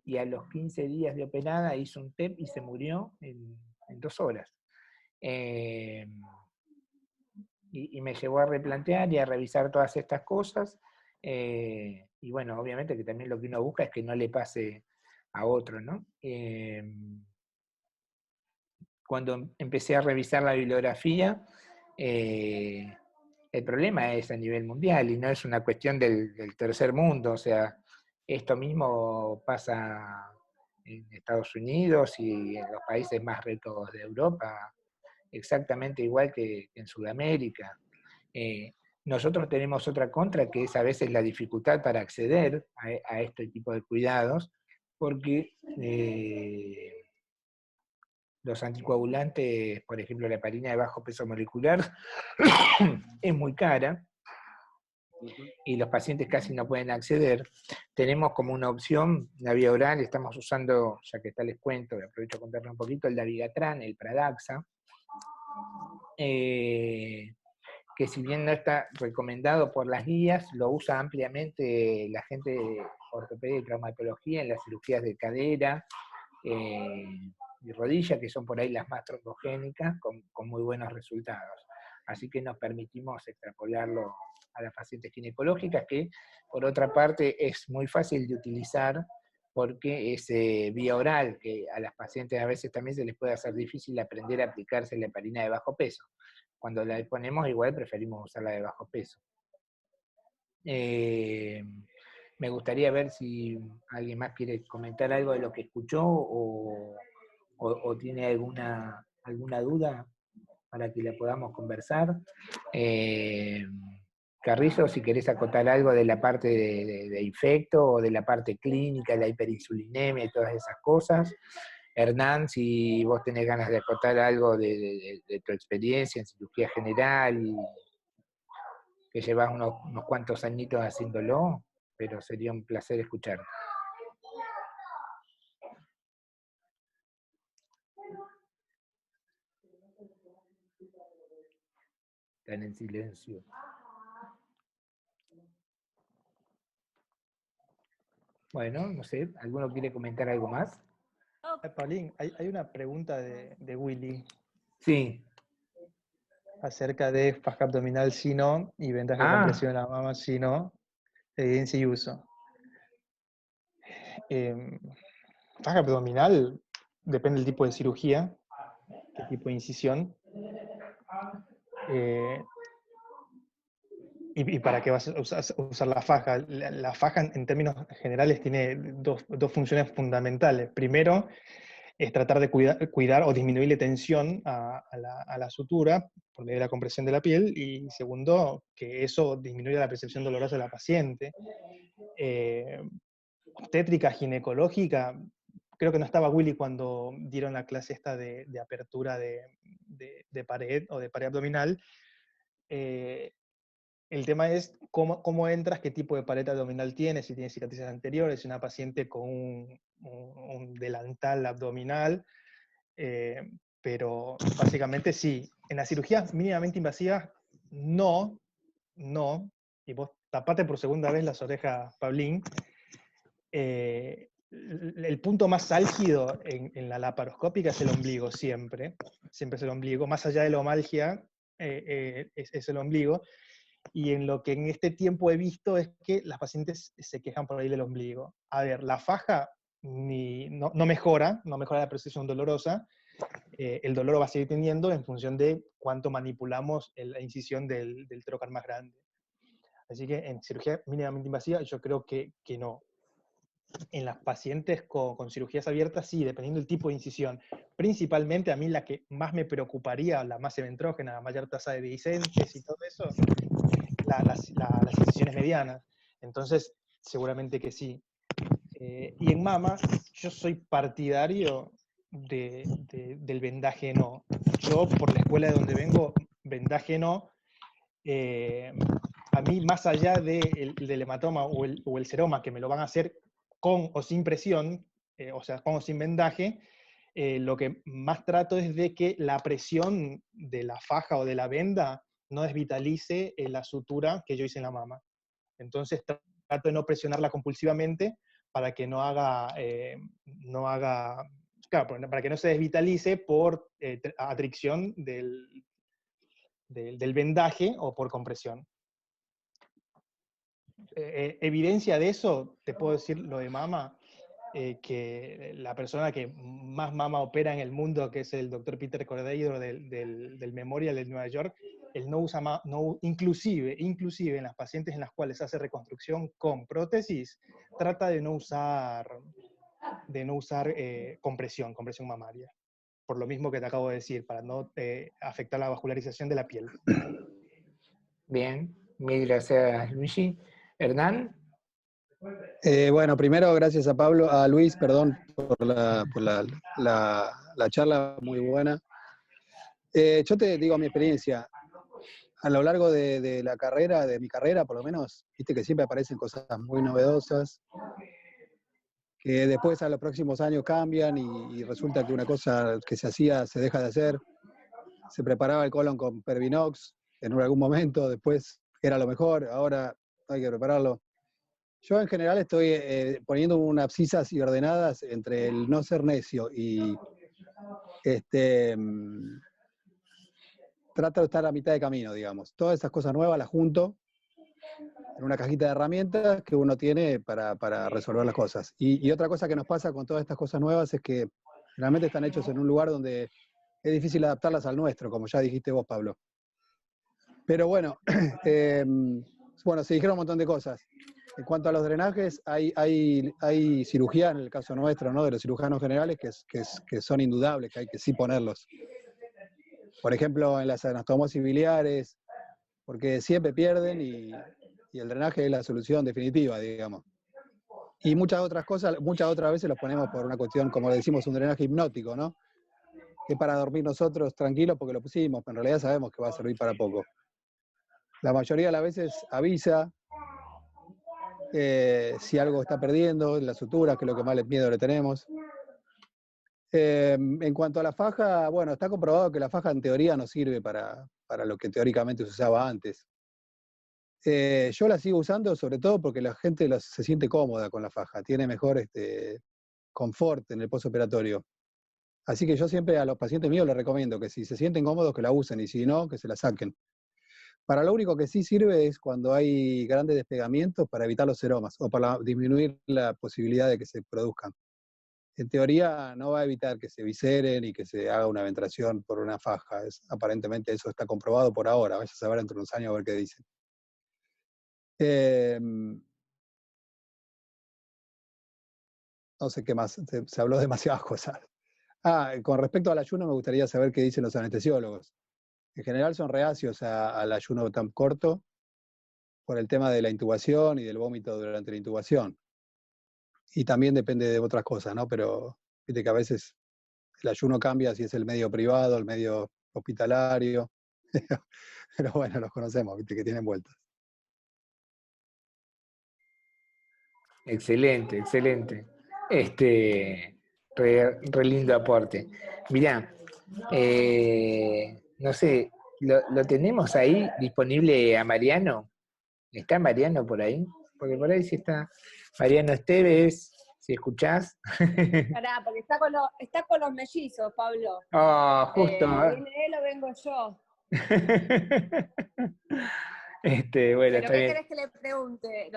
y a los 15 días de operada hizo un TEP y se murió en 2 horas. Y me llevó a replantear y a revisar todas estas cosas, y bueno, obviamente que también lo que uno busca es que no le pase a otro, ¿no? Cuando empecé a revisar la bibliografía, el problema es a nivel mundial y no es una cuestión del tercer mundo, o sea, esto mismo pasa en Estados Unidos y en los países más ricos de Europa, exactamente igual que en Sudamérica. Nosotros tenemos otra contra, que es a veces la dificultad para acceder a este tipo de cuidados, porque los anticoagulantes, por ejemplo, la heparina de bajo peso molecular, es muy cara, y los pacientes casi no pueden acceder. Tenemos como una opción la vía oral, estamos usando, ya que está les cuento, aprovecho a contarle un poquito, el dabigatran, el Pradaxa, que si bien no está recomendado por las guías, lo usa ampliamente la gente de ortopedia y traumatología en las cirugías de cadera y rodilla, que son por ahí las más trombogénicas, con muy buenos resultados. Así que nos permitimos extrapolarlo a las pacientes ginecológicas, que por otra parte es muy fácil de utilizar porque es vía oral, que a las pacientes a veces también se les puede hacer difícil aprender a aplicarse la heparina de bajo peso. Cuando la ponemos igual preferimos usar la de bajo peso. Me gustaría ver si alguien más quiere comentar algo de lo que escuchó o tiene alguna duda para que la podamos conversar. Carrizo, si querés acotar algo de la parte de infecto o de la parte clínica, la hiperinsulinemia y todas esas cosas. Hernán, si vos tenés ganas de acotar algo de tu experiencia en cirugía general, y que llevas unos cuantos añitos haciéndolo, pero sería un placer escucharte. Están en silencio. Bueno, no sé, ¿alguno quiere comentar algo más? Paulín, hay una pregunta de Willy Sí. acerca de faja abdominal sí no y ventaja de compresión en la mama sí no, evidencia y uso. Faja abdominal depende del tipo de cirugía, qué tipo de incisión. ¿Y para qué vas a usar la faja? La faja en términos generales tiene dos funciones fundamentales. Primero, es tratar de cuidar o disminuirle tensión a la sutura por medio de la compresión de la piel, y segundo, que eso disminuya la percepción dolorosa de la paciente. Obstétrica, ginecológica, creo que no estaba Willy cuando dieron la clase esta de apertura de pared o de pared abdominal. El tema es cómo entras, qué tipo de pared abdominal tienes, si tienes cicatrices anteriores, si una paciente con un delantal abdominal, pero básicamente sí. En las cirugías mínimamente invasivas, no, y vos tapate por segunda vez las orejas, Paulín. El punto más álgido en la laparoscópica es el ombligo, siempre es el ombligo, más allá de la omalgia, es el ombligo. Y en lo que en este tiempo he visto es que las pacientes se quejan por ahí del ombligo. A ver, la faja no mejora la percepción dolorosa. El dolor va a seguir teniendo en función de cuánto manipulamos la incisión del trocar más grande. Así que en cirugía mínimamente invasiva yo creo que no. En las pacientes con cirugías abiertas, sí, dependiendo del tipo de incisión. Principalmente a mí la que más me preocuparía, la más eventrógena, la mayor tasa de dehiscentes y todo eso, las incisiones medianas. Entonces, seguramente que sí. Y en mama, yo soy partidario del vendaje no. Yo, por la escuela de donde vengo, vendaje no. A mí, más allá del hematoma o el seroma, que me lo van a hacer con o sin presión, o sea, con o sin vendaje, lo que más trato es de que la presión de la faja o de la venda no desvitalice la sutura que yo hice en la mama. Entonces trato de no presionarla compulsivamente para que no haga, claro, para que no se desvitalice por atricción del vendaje o por compresión. Evidencia de eso, te puedo decir lo de mama, que la persona que más mama opera en el mundo, que es el doctor Peter Cordeiro del Memorial de Nueva York, él no usa inclusive en las pacientes en las cuales hace reconstrucción con prótesis, trata de no usar compresión mamaria, por lo mismo que te acabo de decir, para no afectar la vascularización de la piel. Bien, Mil gracias, Luigi. Hernán. Bueno, primero, gracias a Luis, perdón, por la charla muy buena. Yo te digo mi experiencia. A lo largo de la carrera, de mi carrera por lo menos, viste que siempre aparecen cosas muy novedosas, que después a los próximos años cambian y resulta que una cosa que se hacía se deja de hacer. Se preparaba el colon con Pervinox en algún momento, después era lo mejor, ahora hay que prepararlo. Yo en general estoy poniendo unas abscisas y ordenadas entre el no ser necio y trato de estar a mitad de camino, digamos. Todas esas cosas nuevas las junto en una cajita de herramientas que uno tiene para resolver las cosas. Y otra cosa que nos pasa con todas estas cosas nuevas es que realmente están hechos en un lugar donde es difícil adaptarlas al nuestro, como ya dijiste vos, Pablo. Pero bueno, bueno, se dijeron un montón de cosas. En cuanto a los drenajes, hay cirugía, en el caso nuestro, ¿no? De los cirujanos generales, que son indudables, que hay que sí ponerlos. Por ejemplo, en las anastomosis biliares, porque siempre pierden y el drenaje es la solución definitiva, digamos. Y muchas otras cosas, muchas otras veces los ponemos por una cuestión, como le decimos, un drenaje hipnótico, ¿no? Que es para dormir nosotros tranquilos porque lo pusimos, pero en realidad sabemos que va a servir para poco. La mayoría de las veces avisa si algo está perdiendo, las suturas, que es lo que más miedo le tenemos. En cuanto a la faja, bueno, está comprobado que la faja en teoría no sirve para lo que teóricamente se usaba antes. Yo la sigo usando sobre todo porque la gente se siente cómoda con la faja, tiene mejor confort en el postoperatorio. Así que yo siempre a los pacientes míos les recomiendo que si se sienten cómodos que la usen y si no, que se la saquen. Para lo único que sí sirve es cuando hay grandes despegamientos para evitar los seromas o para disminuir la posibilidad de que se produzcan. En teoría no va a evitar que se visceren y que se haga una ventración por una faja. Aparentemente eso está comprobado por ahora. Vaya a saber dentro de unos años a ver qué dicen. No sé qué más, se habló demasiadas cosas. Con respecto al ayuno me gustaría saber qué dicen los anestesiólogos. En general son reacios al ayuno tan corto por el tema de la intubación y del vómito durante la intubación. Y también depende de otras cosas, ¿no? Pero viste que a veces el ayuno cambia si es el medio privado, el medio hospitalario. Pero bueno, los conocemos, viste que tienen vueltas. Excelente, excelente. Re lindo aporte. Mirá, no sé, ¿lo tenemos ahí disponible a Mariano? ¿Está Mariano por ahí? Porque por ahí sí está Mariano Esteves, si escuchás. Pará, porque está con los mellizos, Pablo. Oh, justo. ¿Viene él o vengo yo? Bueno, ¿Pero está qué bien. querés que le pregunte?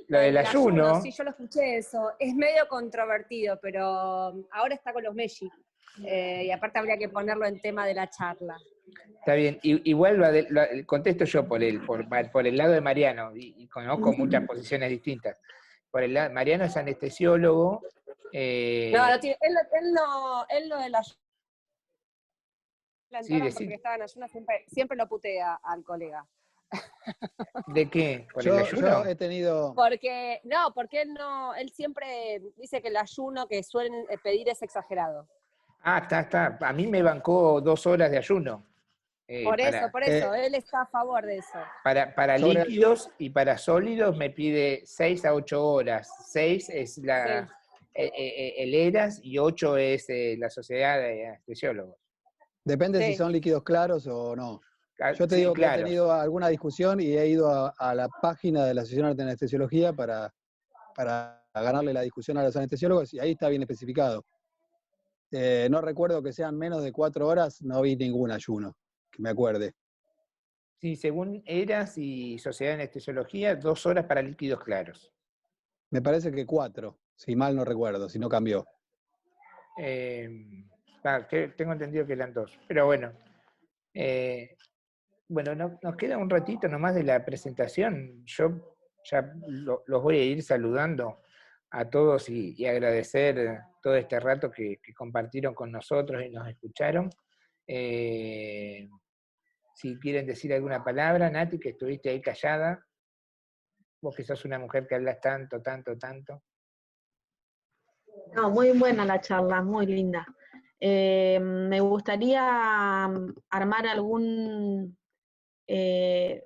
Lo del ayuno. Sí, yo lo escuché eso. Es medio controvertido, pero ahora está con los mellis. Y aparte habría que ponerlo en tema de la charla. Está bien, igual contesto yo por el lado de Mariano, y conozco muchas posiciones distintas. Por el lado, Mariano es anestesiólogo. No tiene, él lo de la sí, porque estaba en ayuno, siempre lo putea al colega. ¿De qué? ¿Por el ayuno? Yo he tenido... Porque él siempre dice que el ayuno que suelen pedir es exagerado. Está. A mí me bancó 2 horas de ayuno. Por eso, él está a favor de eso. Para líquidos y para sólidos me pide 6 a 8 horas. 6 es el ERAS y 8 es la Sociedad de Anestesiólogos. Depende si son líquidos claros o no. Yo te digo que he tenido alguna discusión y he ido a la página de la Asociación de Anestesiología para ganarle la discusión a los anestesiólogos y ahí está bien especificado. No recuerdo que sean menos de 4 horas, no vi ningún ayuno, que me acuerde. Sí, según ERAS y Sociedad de Anestesiología, 2 horas para líquidos claros. Me parece que 4, si mal no recuerdo, si no cambió. Tengo entendido que eran 2, pero bueno. Bueno, nos queda un ratito nomás de la presentación. Yo ya los voy a ir saludando a todos y agradecer todo este rato que compartieron con nosotros y nos escucharon. si quieren decir alguna palabra, Nati, que estuviste ahí callada. Vos que sos una mujer que hablas tanto, tanto, tanto. No, muy buena la charla, muy linda. Me gustaría armar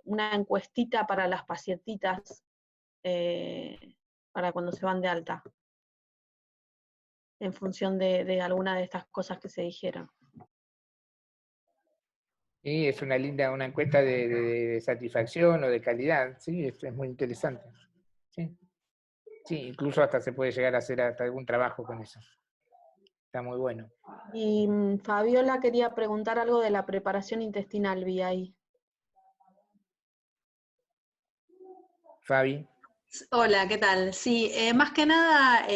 una encuestita para las pacientitas para cuando se van de alta, en función de alguna de estas cosas que se dijeron. Sí, es una encuesta de satisfacción o de calidad, sí, es muy interesante. Sí. Sí, incluso hasta se puede llegar a hacer hasta algún trabajo con eso. Está muy bueno. Y Fabiola quería preguntar algo de la preparación intestinal, vi ahí. Fabi. Hola, ¿qué tal? Sí, más que nada,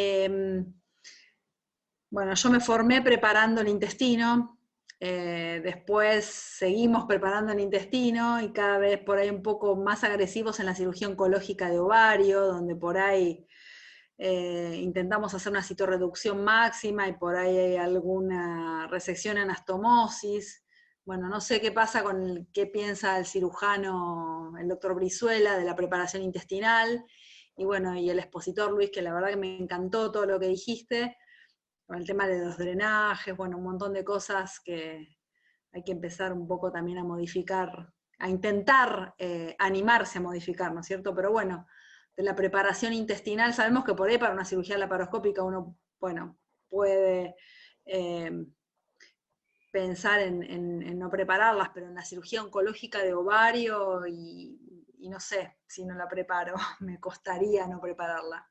bueno, yo me formé preparando el intestino, después seguimos preparando el intestino y cada vez por ahí un poco más agresivos en la cirugía oncológica de ovario, donde por ahí intentamos hacer una citorreducción máxima y por ahí hay alguna resección anastomosis. Bueno, no sé qué pasa con qué piensa el cirujano, el doctor Brizuela, de la preparación intestinal, y bueno, y el expositor Luis, que la verdad que me encantó todo lo que dijiste, con el tema de los drenajes, bueno, un montón de cosas que hay que empezar un poco también a modificar, a intentar animarse a modificar, ¿no es cierto? Pero bueno, de la preparación intestinal, sabemos que por ahí para una cirugía laparoscópica uno, bueno, puede pensar en no prepararlas, pero en la cirugía oncológica de ovario, y no sé si no la preparo, me costaría no prepararla.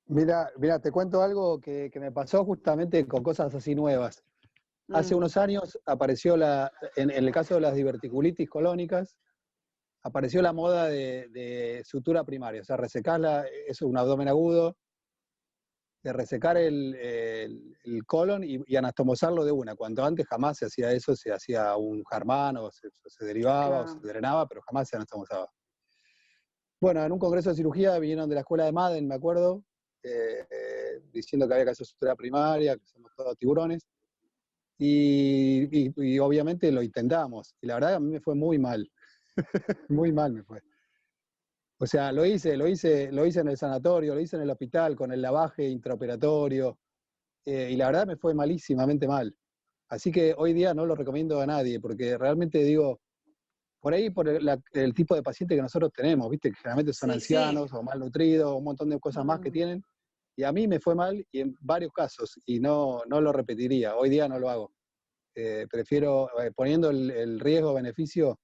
Mira, te cuento algo que me pasó justamente con cosas así nuevas. Hace unos años apareció en el caso de las diverticulitis colónicas, apareció la moda de sutura primaria, o sea, resecarla, es un abdomen agudo, de resecar el colon y anastomosarlo de una. Cuando antes jamás se hacía eso, se hacía un Harman o se derivaba, Claro. o se drenaba, pero jamás se anastomosaba. Bueno, en un congreso de cirugía vinieron de la escuela de Madden, me acuerdo, diciendo que había que hacer sutura primaria, que somos todos tiburones, y obviamente lo intentamos, y la verdad a mí me fue muy mal, muy mal me fue. O sea, lo hice en el sanatorio, lo hice en el hospital, con el lavaje intraoperatorio, y la verdad me fue malísimamente mal. Así que hoy día no lo recomiendo a nadie, porque realmente digo, por ahí por el tipo de paciente que nosotros tenemos, ¿viste? Que generalmente son ancianos o malnutridos, un montón de cosas más que tienen, y a mí me fue mal y en varios casos, y no lo repetiría, hoy día no lo hago. Prefiero, poniendo el riesgo-beneficio,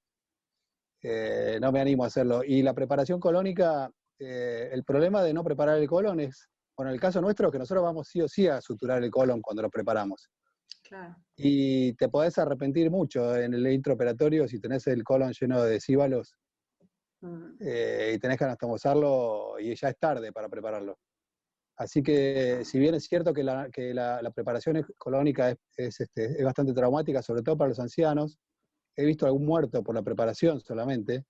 no me animo a hacerlo. Y la preparación colónica, el problema de no preparar el colon es, bueno, en el caso nuestro, que nosotros vamos sí o sí a suturar el colon cuando lo preparamos. Claro. Y te podés arrepentir mucho en el intraoperatorio si tenés el colon lleno de decíbalos y tenés que anastomosarlo y ya es tarde para prepararlo. Así que, si bien es cierto que la preparación colónica es bastante traumática, sobre todo para los ancianos, he visto algún muerto por la preparación solamente,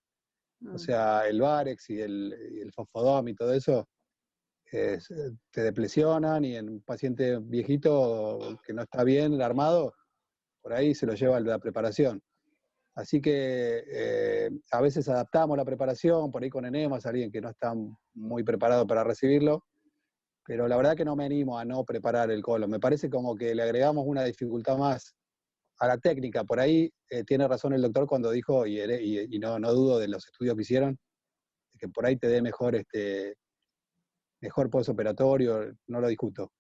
o sea, el Varex y el Fosfodom y todo eso, te depresionan, y en un paciente viejito que no está bien armado, por ahí se lo lleva la preparación. Así que a veces adaptamos la preparación, por ahí con enemas, alguien que no está muy preparado para recibirlo, pero la verdad que no me animo a no preparar el colon. Me parece como que le agregamos una dificultad más a la técnica. Por ahí tiene razón el doctor cuando dijo, y no dudo de los estudios que hicieron, que por ahí te dé mejor postoperatorio, no lo discuto.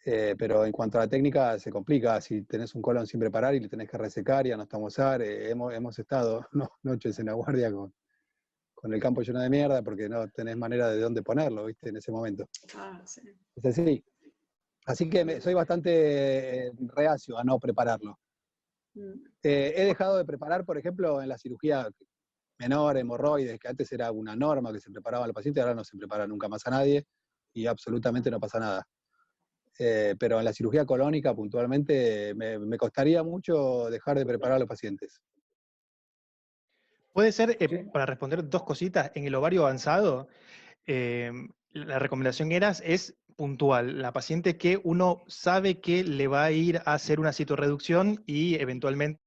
Pero en cuanto a la técnica se complica, si tenés un colon sin preparar y le tenés que resecar y anastomosar, hemos estado noches en la guardia con el campo lleno de mierda porque no tenés manera de dónde ponerlo, ¿viste? En ese momento. Sí. Es así. Así que soy bastante reacio a no prepararlo. He dejado de preparar, por ejemplo, en la cirugía menor, hemorroides, que antes era una norma que se preparaba al paciente, ahora no se prepara nunca más a nadie y absolutamente no pasa nada. Pero en la cirugía colónica puntualmente me costaría mucho dejar de preparar a los pacientes. Puede ser, para responder dos cositas, en el ovario avanzado, la recomendación es puntual. La paciente que uno sabe que le va a ir a hacer una citorreducción y eventualmente